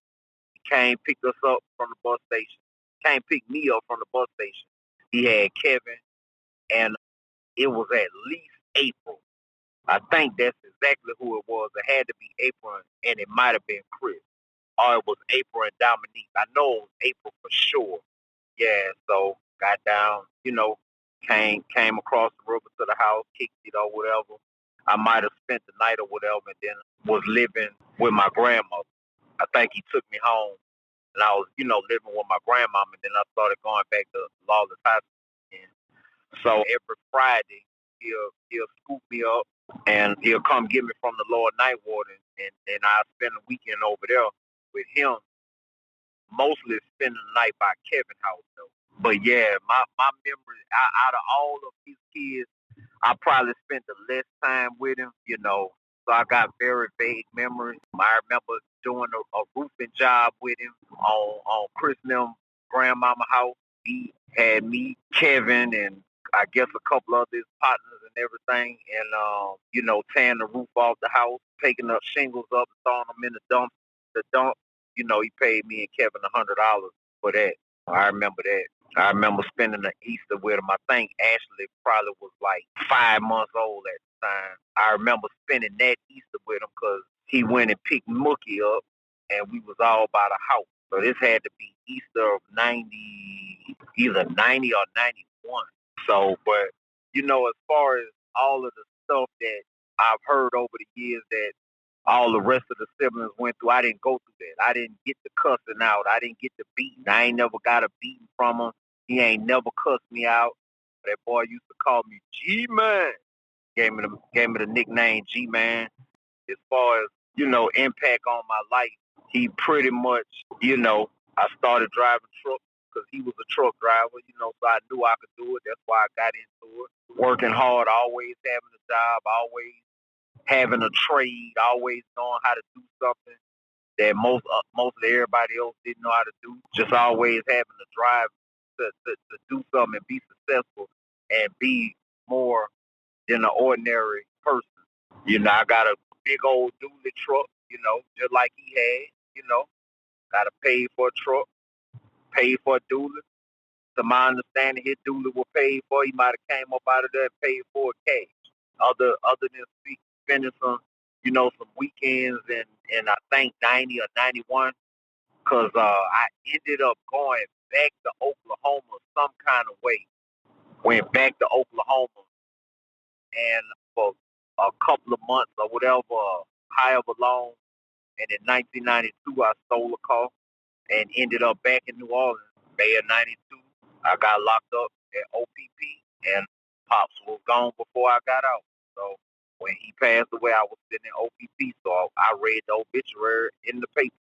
F: He came picked us up from the bus station. Came pick me up from the bus station. He had Kevin, and it was at least April. I think that's exactly who it was. It had to be April, and it might have been Chris. Or it was April and Dominique. I know it was April for sure. Yeah, so got down, came across the river to the house, kicked it or whatever. I might have spent the night or whatever, and then was living with my grandmother. I think he took me home, and I was, living with my grandmama, and then I started going back to Lawless High School again. So every Friday, he'll scoop me up, and he'll come get me from the lower Ninth Ward, and I'll spend the weekend over there with him, mostly spending the night by Kevin's house, though. But yeah, my memory, out of all of these kids, I probably spent the less time with him, So I got very vague memories. I remember doing a roofing job with him on Chris and them grandmama house. He had me, Kevin, and I guess a couple of his partners and everything, and tearing the roof off the house, taking up shingles up, throwing them in the dump. He paid me and Kevin $100 for that. I remember that. I remember spending the Easter with him. I think Ashley probably was like 5 months old at the time. I remember spending that Easter with him because he went and picked Mookie up, and we was all by the house. So this had to be Easter of 90, either 90 or 91. So, but, as far as all of the stuff that I've heard over the years that all the rest of the siblings went through, I didn't go through that. I didn't get the cussing out. I didn't get the beating. I ain't never got a beating from him. He ain't never cussed me out. That boy used to call me G-Man. Gave me the nickname G-Man. As far as, impact on my life, he pretty much, I started driving trucks because he was a truck driver, so I knew I could do it. That's why I got into it. Working hard, always having a job, always having a trade, always knowing how to do something that most of everybody else didn't know how to do. Just always having the drive to do something and be successful and be more than an ordinary person. I got a big old dually truck, just like he had, got to pay for a truck, pay for a dually. To my understanding, his dually was paid for. He might have came up out of there and paid for it cash. Other than spending some, some weekends in I think 90 or 91, because I ended up going back to Oklahoma some kind of way. Went back to Oklahoma, and for a couple of months or whatever, however long, and in 1992 I stole a car and ended up back in New Orleans. May of 92, I got locked up at OPP, and Pops was gone before I got out. So when he passed away, I was sitting in OPP, so I read the obituary in the paper.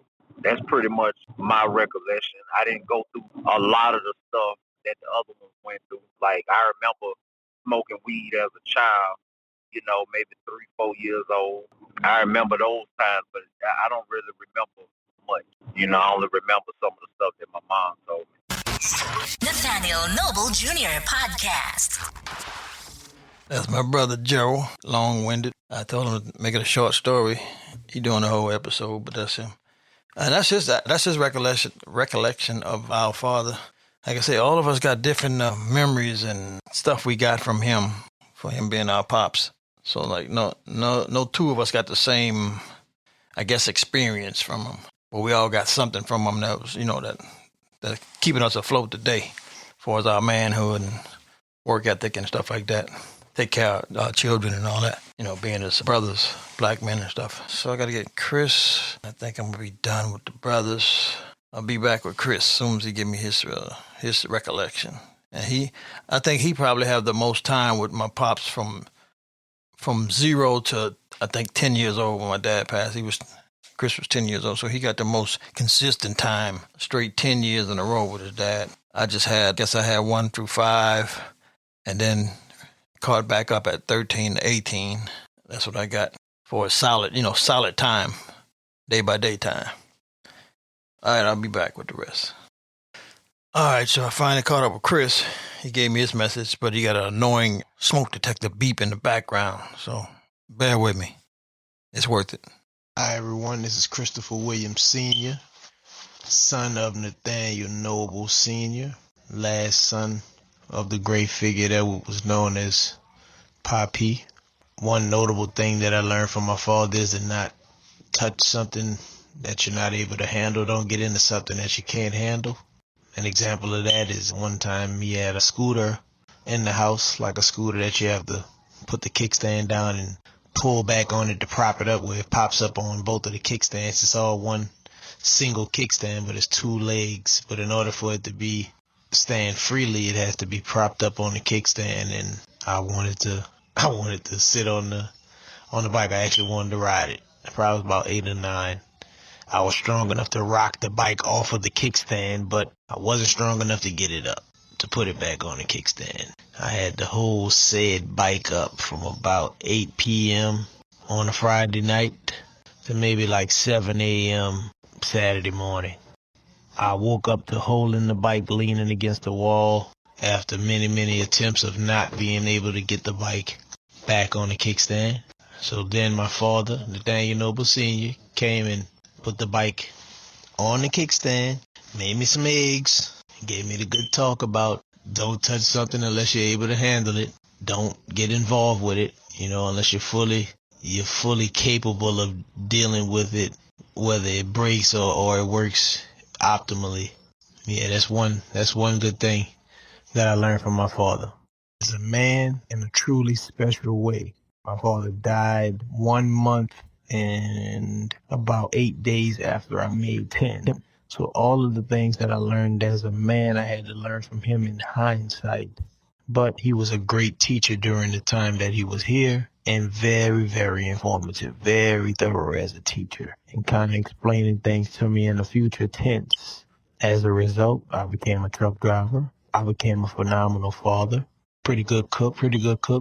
F: That's pretty much my recollection. I didn't go through a lot of the stuff that the other ones went through. Like, I remember smoking weed as a child, maybe 3-4 years old. I remember those times, but I don't really remember much. I only remember some of the stuff that my mom told me.
B: Nathaniel Noble Jr. Podcast.
C: That's my brother Joe, long-winded. I told him to make it a short story. He doing the whole episode, but that's him. And that's his recollection of our father. Like I say, all of us got different memories and stuff we got from him, for him being our pops. So like no two of us got the same, I guess, experience from him. But we all got something from him that was, that keeping us afloat today, as far as our manhood and work ethic and stuff like that. Take care of our children and all that, being his brothers, black men and stuff. So I got to get Chris. I think I'm going to be done with the brothers. I'll be back with Chris as soon as he give me his recollection. And I think he probably have the most time with my pops from 0 to, I think, 10 years old when my dad passed. Chris was 10 years old, so he got the most consistent time, straight 10 years in a row with his dad. I had 1 through 5, and then caught back up at 13 to 18. That's what I got for a solid time, day by day time. All right, I'll be back with the rest. All right, so I finally caught up with Chris. He gave me his message, but he got an annoying smoke detector beep in the background, so bear with me. It's worth it.
H: Hi, everyone. This is Christopher Williams Sr., son of Nathaniel Noble Sr., last son of the great figure that was known as Poppee. One notable thing that I learned from my father is to not touch something that you're not able to handle. Don't get into something that you can't handle. An example of that is one time he had a scooter in the house, like a scooter that you have to put the kickstand down and pull back on it to prop it up, where it pops up on both of the kickstands. It's all one single kickstand, but it's 2 legs. But in order for it to be stand freely, it has to be propped up on the kickstand. And I wanted to sit on the bike. I actually wanted to ride it. I probably was about 8 or 9. I was strong enough to rock the bike off of the kickstand, but I wasn't strong enough to get it up, to put it back on the kickstand. I had the whole said bike up from about 8 p.m. on a Friday night to maybe like 7 a.m. Saturday morning. I woke up to holding the bike leaning against the wall after many, many attempts of not being able to get the bike back on the kickstand. So then my father, Nathaniel Noble Sr., came and put the bike on the kickstand, made me some eggs, gave me the good talk about don't touch something unless you're able to handle it. Don't get involved with it, unless you're fully capable of dealing with it, whether it breaks or it works optimally. Yeah, that's one good thing that I learned from my father. As a man in a truly special way. My father died 1 month and about 8 days after I made 10. So all of the things that I learned as a man, I had to learn from him in hindsight. But he was a great teacher during the time that he was here, and very, very informative, very thorough as a teacher, and kind of explaining things to me in the future tense. As a result, I became a truck driver. I became a phenomenal father. Pretty good cook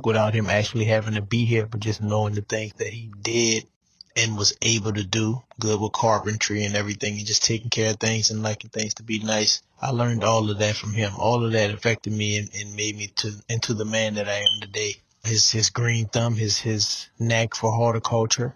H: without him actually having to be here, but just knowing the things that he did and was able to do. Good with carpentry and everything, and just taking care of things and liking things to be nice. I learned all of that from him. All of that affected me and made me into the man that I am today. His green thumb, his knack for horticulture,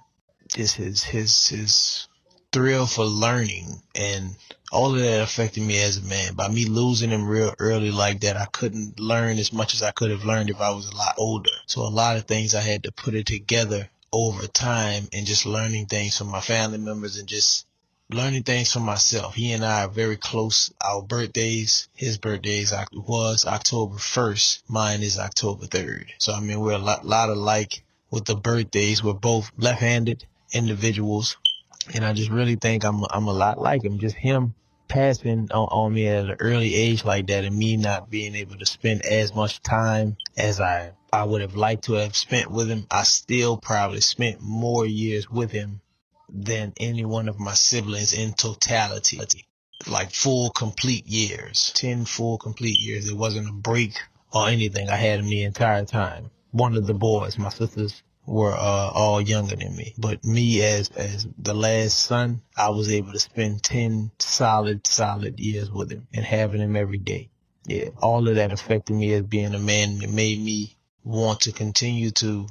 H: his thrill for learning, and all of that affected me as a man. By me losing him real early like that, I couldn't learn as much as I could have learned if I was a lot older. So a lot of things I had to put it together over time, and just learning things from my family members and just learning things from myself. He and I are very close. Our birthdays, his birthdays was October 1st. Mine is October 3rd. So, I mean, we're a lot alike with the birthdays. We're both left-handed individuals. And I just really think I'm a lot like him. Just him passing on me at an early age like that, and me not being able to spend as much time as I would have liked to have spent with him. I still probably spent more years with him than any one of my siblings in totality. Like full complete years. 10 full complete years. It wasn't a break or anything. I had him the entire time. One of the boys, my sisters were all younger than me. But me as the last son, I was able to spend 10 solid years with him and having him every day. Yeah, all of that affected me as being a man. It made me want to continue to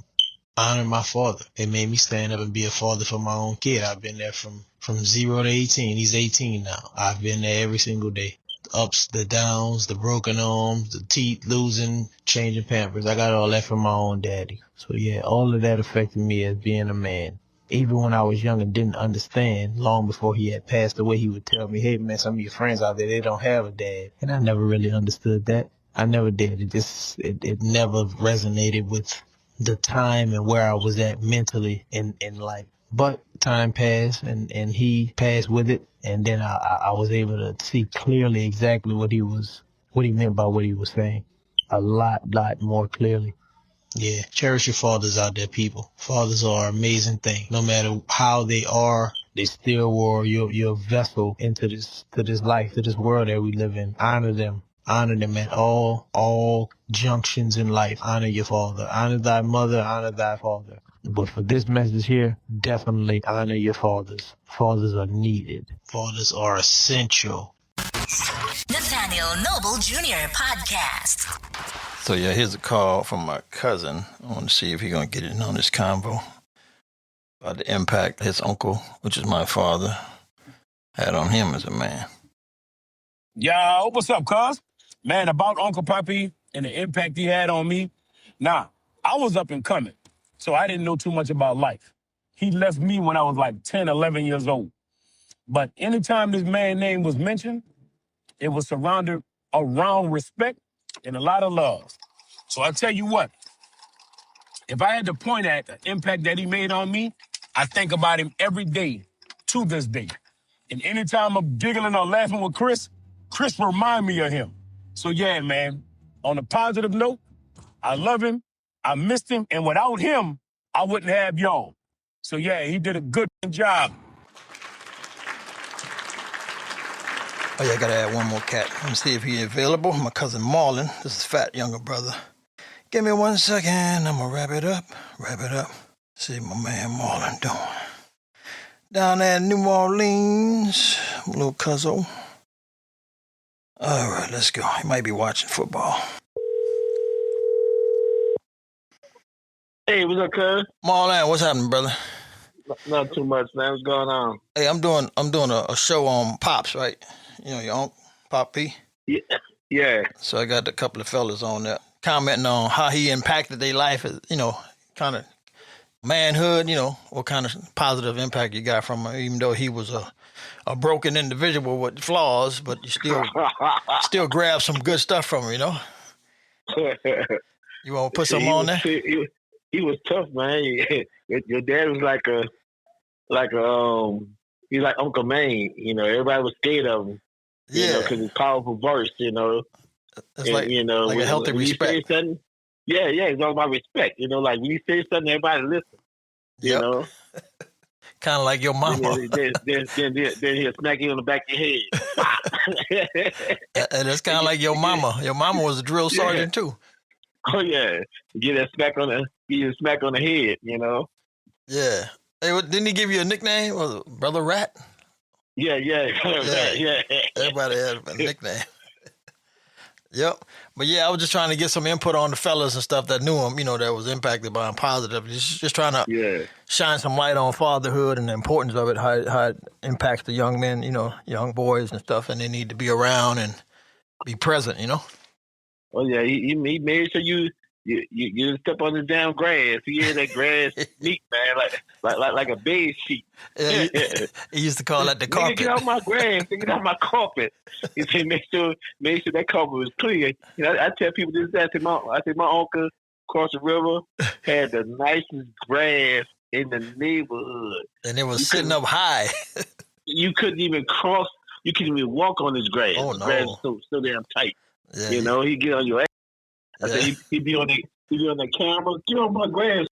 H: honor my father. It made me stand up and be a father for my own kid. I've been there from 0 to 18. He's 18 now. I've been there every single day. The ups, the downs, the broken arms, the teeth losing, changing Pampers. I got all that from my own daddy. So yeah, all of that affected me as being a man. Even when I was young and didn't understand, long before he had passed away, he would tell me, hey man, some of your friends out there, they don't have a dad. And I never really understood that. I never did. It never resonated with the time and where I was at mentally in life. But time passed and he passed with it. And then I was able to see clearly exactly what he meant by what he was saying. A lot more clearly. Yeah, cherish your fathers out there, people. Fathers are an amazing thing. No matter how they are, they still were your vessel into this life, to this world that we live in. Honor them. Honor them at all junctions in life. Honor your father. Honor thy mother. Honor thy father. But for this message here, definitely honor your fathers. Fathers are needed. Fathers are essential.
B: Nathaniel Noble Jr. Podcast.
C: So yeah, here's a call from my cousin. I want to see if he's going to get in on this convo about the impact his uncle, which is my father, had on him as a man.
I: Yo, what's up, cuz? Man, about Uncle Poppee and the impact he had on me. Nah, I was up and coming, so I didn't know too much about life. He left me when I was like 10, 11 years old. But anytime this man's name was mentioned, it was surrounded around respect and a lot of love. So I tell you what, if I had to point at the impact that he made on me, I think about him every day to this day. And anytime I'm giggling or laughing with Chris remind me of him. So yeah, man, on a positive note, I love him, I missed him, and without him, I wouldn't have y'all. So yeah, he did a good job.
C: Oh yeah, I got to add one more cat. Let me see if he's available. My cousin Marlon, this is Fat younger brother. Give me 1 second, I'm going to wrap it up. See what my man Marlon doing. Down there in New Orleans, little cuzzo. All right, let's go. He might be watching football.
J: Hey, what's up, cuz?
C: Marlon, what's happening, brother?
J: Not too much, man. What's going on?
C: Hey, I'm doing a show on Pops, right? You know, your uncle, Poppee.
J: Yeah.
C: So I got a couple of fellas on there commenting on how he impacted their life, you know, kind of manhood, you know, what kind of positive impact you got from him, even though he was a broken individual with flaws, but you still grab some good stuff from him, you know? You want to put some on there?
J: He was tough, man. Your dad was he's like Uncle Maine, you know. Everybody was scared of him, you know, because his powerful verse, you know.
C: It's like, you know, like a healthy respect.
J: Yeah, it's all about respect. You know, like when you say something, everybody listen. You know,
C: kind of like your mama.
J: Then he'll smack you on the back of your head.
C: And it's kind of like your mama. Your mama was a drill sergeant too.
J: Oh yeah, get a smack on the head. You know.
C: Yeah. Hey, didn't he give you a nickname? Was it Brother Rat?
J: Yeah.
C: Everybody has a nickname. Yep. But yeah, I was just trying to get some input on the fellas and stuff that knew him, you know, that was impacted by him positively. Just trying to shine some light on fatherhood and the importance of it, how it impacts the young men, you know, young boys and stuff, and they need to be around and be present, you know?
J: Oh yeah, he made sure you step on the damn grass. He had that grass neat, man, like a bed sheet.
C: Yeah, he used to call that the carpet.
J: Get out my grass, get out my carpet. He said, make sure that carpet was clear. You know, I tell people this. I say my uncle across the river had the nicest grass in the neighborhood,
C: and it was sitting up high.
J: You couldn't even cross. You couldn't even walk on this grass.
C: Oh no,
J: the grass was so damn tight.
C: Yeah,
J: you know, he'd get on your ass. I said he'd be on the camera. Get on my grass.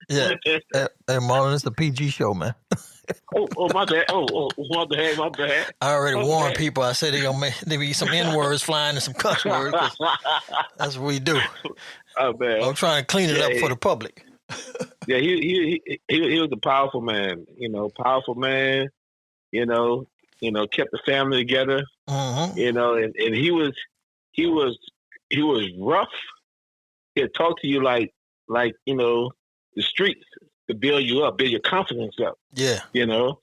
C: Yeah. Hey, Marlon, it's the PG show, man.
J: oh, my bad. My bad.
C: I already warned people. I said there be some N-words flying and some cuss words. That's what we do.
J: Oh, man.
C: I'm trying to clean it up for the public.
J: Yeah, he was a powerful man. You know, You know, kept the family together.
C: Mm-hmm.
J: You know, and he was rough. He'd talk to you like you know, the streets to build you up, build your confidence up.
C: Yeah.
J: You know,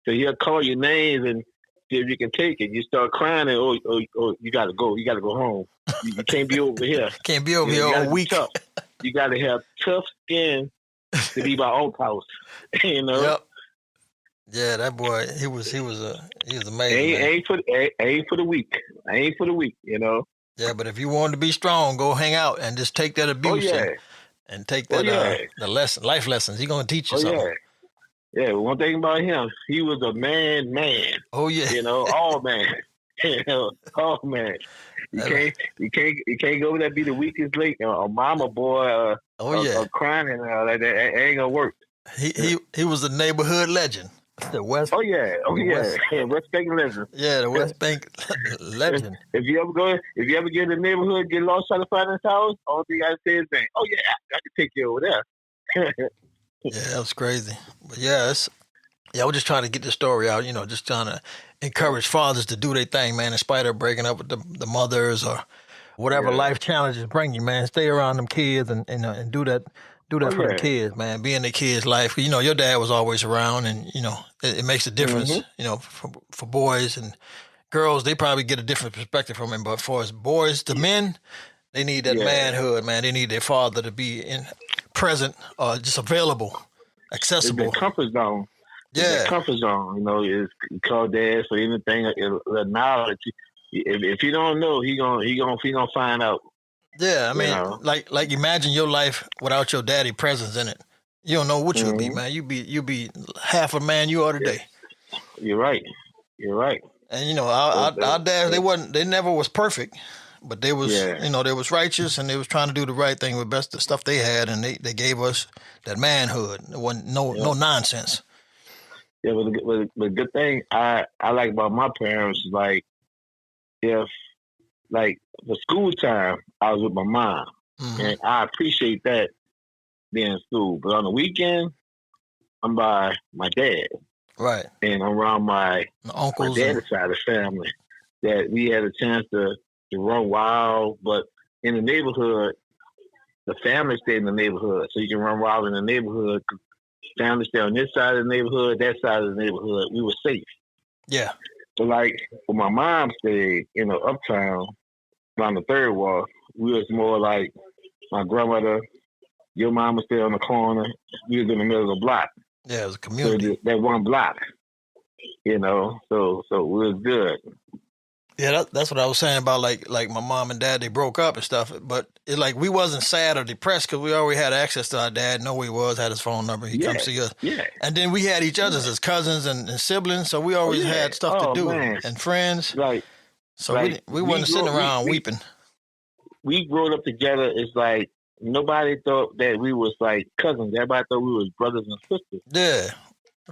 J: so he'll call your names and see if you can take it. You start crying and you gotta go. You gotta go home. You can't be over here.
C: Can't be over here all week.
J: You gotta have tough skin to be my own house. You know.
C: Yep. Yeah, that boy, he was amazing.
J: Ain't for the weak. I ain't for the weak. You know.
C: Yeah, but if you want to be strong, go hang out and just take that abuse and take that the life lessons. He's gonna teach you something.
J: Yeah, one thing about him, he was a man.
C: Oh yeah,
J: you know, all man. You know, all man. You can't go over there be the weakest link or mama boy. Crying and all that. That ain't gonna work.
C: He was a neighborhood legend. The West.
J: Oh yeah. West Bank legend.
C: Yeah, the West Bank legend.
J: If you ever get in the neighborhood, get lost trying to find his house, all thing I say is, "Oh yeah, I can take you over there."
C: Yeah, that was crazy. But yeah, we're just trying to get the story out. You know, just trying to encourage fathers to do their thing, man. In spite of breaking up with the mothers or whatever life challenges bring you, man. Stay around them kids and do that. Do that for the kids, man. Be in the kids' life. You know, your dad was always around, and you know it makes a difference.
J: Mm-hmm.
C: You know, for boys and girls, they probably get a different perspective from him. But for us boys, the men, they need that manhood, man. They need their father to be present, just available, accessible.
J: It's the comfort zone.
C: Yeah,
J: it's the comfort zone. You know, it's called dad for anything. The knowledge. If you don't know, he gonna find out.
C: Yeah, I mean, like imagine your life without your daddy presence in it. You don't know what you'll be, man. You be half a man you are today.
J: You're right.
C: And you know, our dads, they never was perfect, but they was they was righteous and they was trying to do the right thing with best the stuff they had, and they gave us that manhood. There wasn't no nonsense.
J: Yeah, but the good thing I like about my parents is like for school time, I was with my mom, and I appreciate that being in school. But on the weekend, I'm by my dad,
C: right,
J: and I'm around my
C: uncles,
J: my dad's side of the family. that we had a chance to run wild. But in the neighborhood, the family stayed in the neighborhood, so you can run wild in the neighborhood. Family stay on this side of the neighborhood, that side of the neighborhood. We were safe.
C: Yeah.
J: But like when my mom stayed, uptown around the third wall, we was more like my grandmother. Your mom was there on the corner. We was in the middle of the block.
C: Yeah, it was a community.
J: So that one block, so we was good.
C: Yeah, that's what I was saying about like my mom and dad, they broke up and stuff. But it, like we wasn't sad or depressed because we already had access to our dad, know who he was, had his phone number, he'd come see us.
J: Yeah.
C: And then we had each other as cousins and siblings, so we always had stuff to do and friends.
J: Right.
C: So we wasn't sitting around weeping.
J: We grew up together. It's like nobody thought that we was like cousins. Everybody thought we was brothers and sisters.
C: Yeah.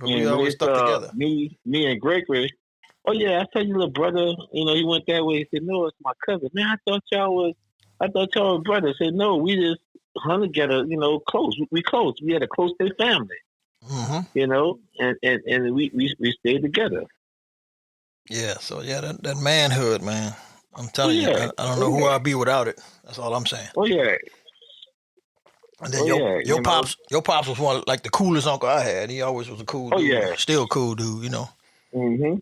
C: We always stuck together.
J: Me and Gregory. Oh yeah, I tell you, little brother. He went that way. He said, "No, it's my cousin." Man, I thought y'all were brothers. He said, "No, we just hung together. Close. We close. We had a close knit family.
C: Mm-hmm.
J: And we stayed together."
C: Yeah. So yeah, that manhood, man. I'm telling you, I don't know who I'd be without it. That's all I'm saying.
J: Oh yeah.
C: And then your pops was one like the coolest uncle I had. He always was a cool dude.
J: Yeah.
C: Still cool dude,
J: Mm-hmm.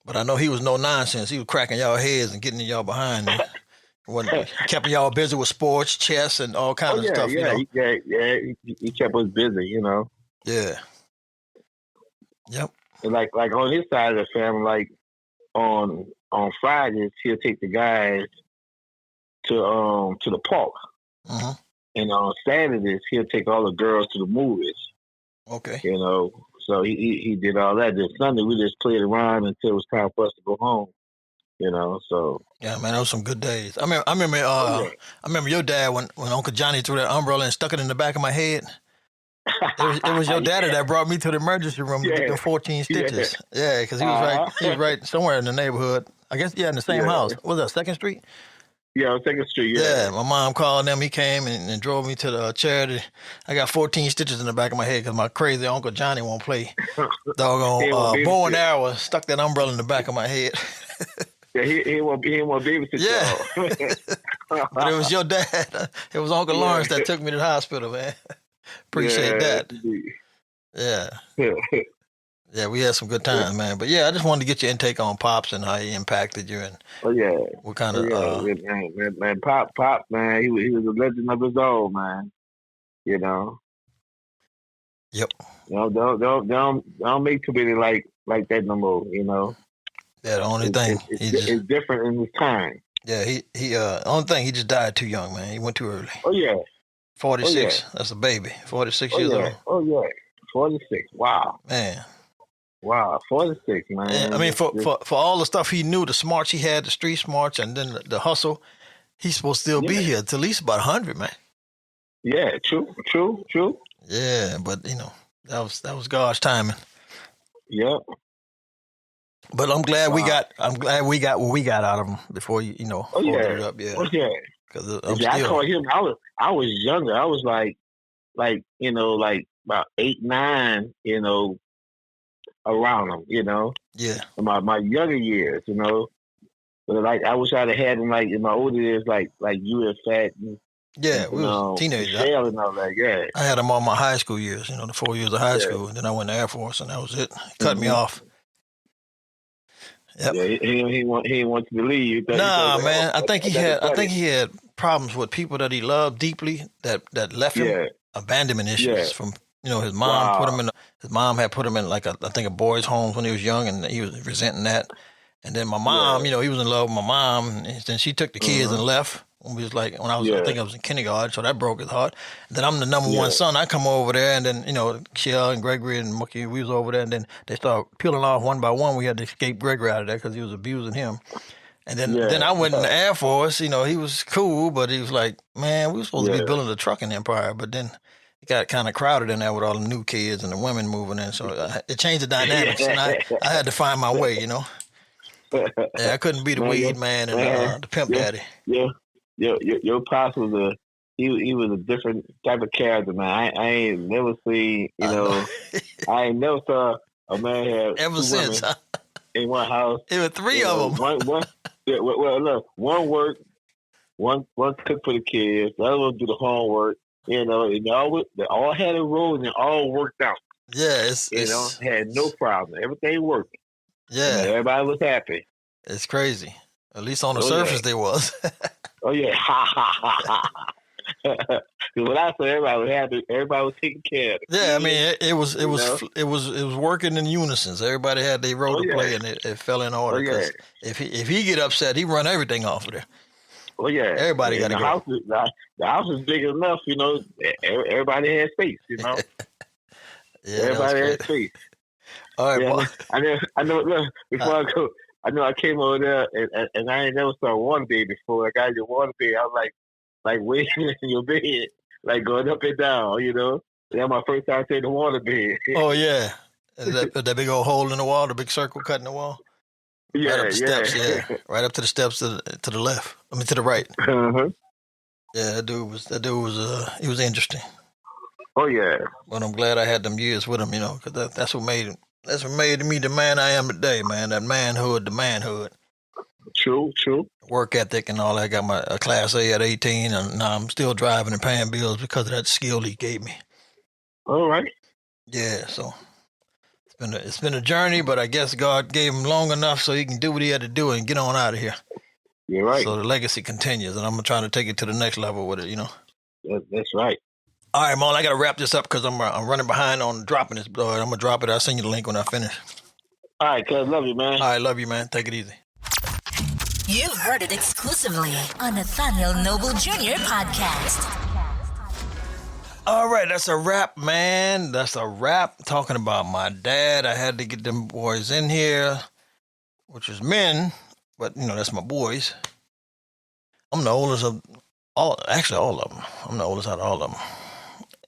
C: But I know he was no nonsense. He was cracking y'all heads and getting in y'all behind. Kept y'all busy with sports, chess, and all kinds of stuff.
J: Yeah, he kept us busy.
C: Yeah. Yep.
J: And like on his side of the family, like on Fridays, he'll take the guys to the park.
C: Mm-hmm.
J: And on Saturdays, he'll take all the girls to the movies.
C: Okay.
J: So he did all that. This Sunday, we just played around until it was time for us to go home. So.
C: Yeah, man, those some good days. I remember your dad when Uncle Johnny threw that umbrella and stuck it in the back of my head. It was your daddy that brought me to the emergency room to get the 14 stitches. Yeah, because he was right somewhere in the neighborhood. I guess, in the same house. What was that, 2nd Street?
J: Yeah, on 2nd Street,
C: Yeah, my mom called them. He came and drove me to the charity. I got 14 stitches in the back of my head because my crazy Uncle Johnny won't play. Doggone bow and arrow, stuck that umbrella in the back of my head.
J: Yeah, he won't babysit y'all.
C: But it was your dad. It was Uncle Lawrence that took me to the hospital, man. Appreciate that. Yeah. Yeah, we had some good times, man. But yeah, I just wanted to get your intake on Pops and how he impacted you and what kind of
J: man, Pop, man, he was a legend of his own, man.
C: Yep.
J: Don't make too many like that no more.
C: Yeah, the only thing
J: it's different in his time.
C: Yeah, he only thing he just died too young, man. He went too early.
J: Oh yeah.
C: 46.
J: Oh, yeah.
C: That's a baby. 46 years old.
J: Oh yeah. 46. Wow.
C: Man.
J: Wow, 46, man.
C: And, I mean, for all the stuff he knew, the smarts he had, the street smarts, and then the hustle, he's supposed to still be here to at least about 100, man.
J: Yeah, true.
C: Yeah, but that was God's timing.
J: Yep.
C: But I'm glad we got what we got out of him before you folded it up. Yeah.
J: Oh yeah.
C: Because
J: I called him. I was younger. I was like about 8, 9. Around him,
C: Yeah.
J: In my younger years, But I wish I'd have had him like in my older years, like you and Fat.
C: Yeah, we was teenagers.
J: And all that. Yeah.
C: I had him all my high school years, the 4 years of high school, and then I went to Air Force, and that was it. Cut me off. Yep.
J: Yeah, he didn't want you to leave.
C: Nah, man. I think he had problems with people that he loved deeply that left him. Abandonment issues from his mom put him in. His mom had put him in like a boys' home when he was young, and he was resenting that. And then my mom, he was in love with my mom, and then she took the kids and left. When I think I was in kindergarten, so that broke his heart. And then I'm the number one son. I come over there, and then Shell and Gregory and Mookie, we was over there, and then they started peeling off one by one. We had to escape Gregory out of there because he was abusing him. And then I went in the Air Force. He was cool, but he was like, man, we were supposed to be building a trucking empire, but then it got kind of crowded in there with all the new kids and the women moving in, so it changed the dynamics, and I had to find my way, Yeah, I couldn't be the weed man and the pimp daddy.
J: Yeah. Your pops was he was a different type of character, man. I ain't never seen, I ain't never saw a man have
C: ever since.
J: in one house.
C: It was three of them.
J: Look, one worked, one cook for the kids, the other one do the homework. And they all had a role and it all worked out.
C: Yeah,
J: had no problem. Everything worked.
C: Yeah,
J: everybody was happy.
C: It's crazy. At least on the surface, they was.
J: Oh yeah, Because when I said everybody was happy, everybody was taking care of it.
C: Yeah, I mean it was working in unison. Everybody had their role to play, and it fell in order. Because if he get upset, he run everything off of there.
J: Oh yeah,
C: everybody got to go.
J: The house is big enough, everybody had space,
C: Yeah,
J: everybody had space.
C: All right,
J: I know. Look, before I go, I know I came over there and I ain't never saw a water bed before. I got your water bed. I was like waiting in your bed, like going up and down. That's my first time seeing the water bed.
C: Oh yeah, that big old hole in the wall, the big circle cut in the wall.
J: Yeah,
C: right up the steps. Right up to the steps to the left. I mean to the right.
J: Uh-huh.
C: Yeah, that dude was he was interesting.
J: Oh yeah.
C: But I'm glad I had them years with him, because that's what made me the man I am today, man. That manhood, the manhood.
J: True.
C: Work ethic and all that. I got my Class A at 18, and now I'm still driving and paying bills because of that skill he gave me.
J: All right.
C: Yeah, so it's been a journey, but I guess God gave him long enough so he can do what he had to do and get on out of here.
J: You're right.
C: So the legacy continues, and I'm trying to take it to the next level with it,
J: That's right.
C: All right, Maul, I got to wrap this up because I'm running behind on dropping this. I'm going to drop it. I'll send you the link when I finish.
J: All right, cuz. Love you, man.
C: All right, love you, man. Take it easy.
B: You've heard it exclusively on Nathaniel Noble Jr. podcast.
C: All right, that's a wrap, man. That's a wrap. Talking about my dad. I had to get them boys in here, which is men, but, that's my boys. I'm the oldest of all of them. I'm the oldest out of all of them.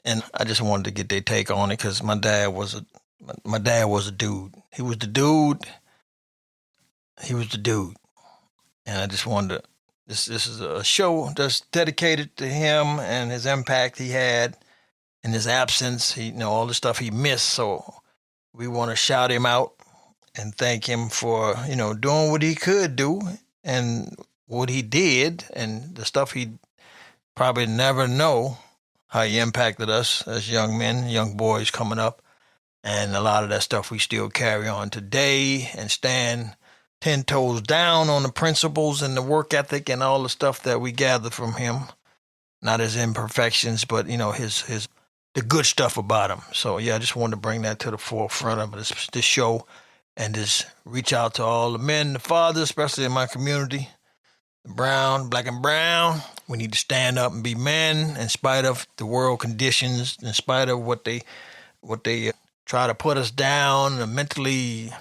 C: And I just wanted to get their take on it because my dad was a dude. He was the dude. And I just wanted to, this is a show that's dedicated to him and his impact he had in his absence. All the stuff he missed. So we want to shout him out and thank him for, doing what he could do and what he did and the stuff he probably never know how he impacted us as young men, young boys coming up. And a lot of that stuff we still carry on today and stand 10 toes down on the principles and the work ethic and all the stuff that we gathered from him. Not his imperfections, but, his the good stuff about him. So, yeah, I just wanted to bring that to the forefront of this show and just reach out to all the men, the fathers, especially in my community, black and brown. We need to stand up and be men in spite of the world conditions, in spite of what they try to put us down, and mentally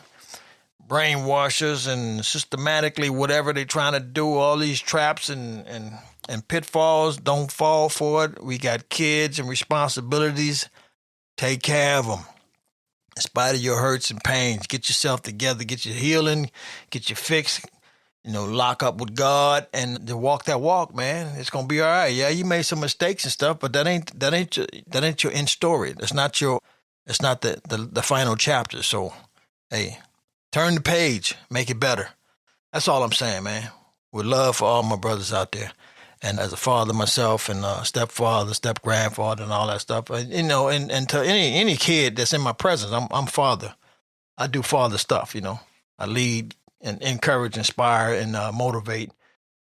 C: brainwash us and systematically whatever they're trying to do, all these traps and pitfalls, don't fall for it. We got kids and responsibilities. Take care of them. In spite of your hurts and pains, get yourself together, get your healing, get your fix, lock up with God and to walk that walk, man. It's gonna be all right. Yeah, you made some mistakes and stuff, but that ain't your end story. It's not the final chapter. So, hey, turn the page, make it better. That's all I'm saying, man. With love for all my brothers out there. And as a father myself and stepfather, step-grandfather and all that stuff, and to any kid that's in my presence, I'm father. I do father stuff, I lead and encourage, inspire, and motivate,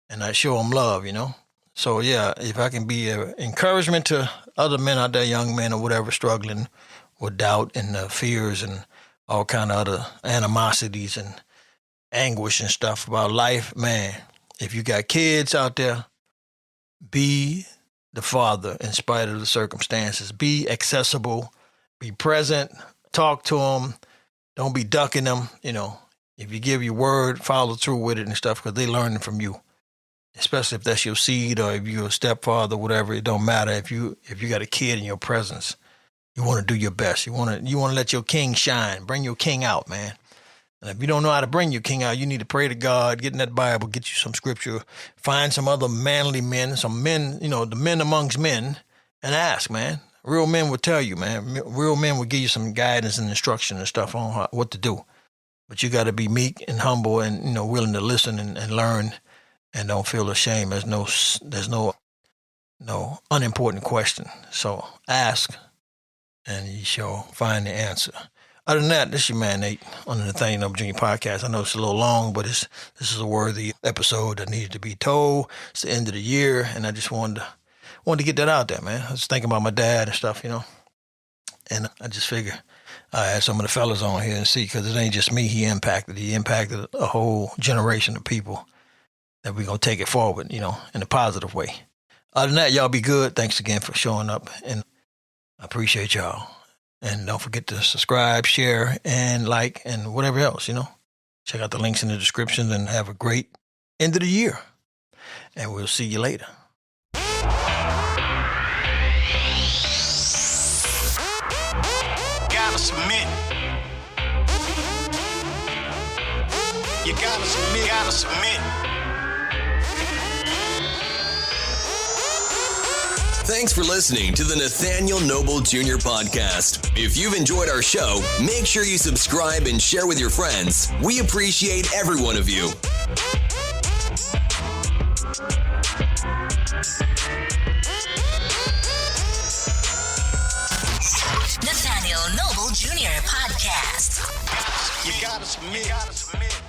C: and I show them love, So, yeah, if I can be an encouragement to other men out there, young men or whatever, struggling with doubt and fears and all kind of other animosities and anguish and stuff about life, man, if you got kids out there, be the father in spite of the circumstances. Be accessible, be present, talk to them. Don't be ducking them, If you give your word, follow through with it and stuff because they learning from you. Especially if that's your seed or if you're a stepfather, whatever, it don't matter. If you got a kid in your presence, you want to do your best. You want to let your king shine. Bring your king out, man. And if you don't know how to bring your king out, you need to pray to God, get in that Bible, get you some scripture, find some other manly men, some men, the men amongst men, and ask, man. Real men will tell you, man. Real men will give you some guidance and instruction and stuff on what to do. But you got to be meek and humble and, willing to listen and learn and don't feel ashamed. There's no unimportant question. So ask and you shall find the answer. Other than that, this is your man Nate on the Nathaniel Noble Jr. podcast. I know it's a little long, but this is a worthy episode that needed to be told. It's the end of the year, and I just wanted to get that out there, man. I was thinking about my dad and stuff, and I just figured I had some of the fellas on here and see, because it ain't just me he impacted. He impacted a whole generation of people that we're going to take it forward, in a positive way. Other than that, y'all be good. Thanks again for showing up, and I appreciate y'all. And don't forget to subscribe, share, and like, and whatever else, Check out the links in the description and have a great end of the year. And we'll see you later.
A: Gotta submit. You gotta submit.
K: Thanks for listening to the Nathaniel Noble Jr. podcast. If you've enjoyed our show, make sure you subscribe and share with your friends. We appreciate every one of you.
B: Nathaniel Noble Jr. podcast.
A: You gotta submit.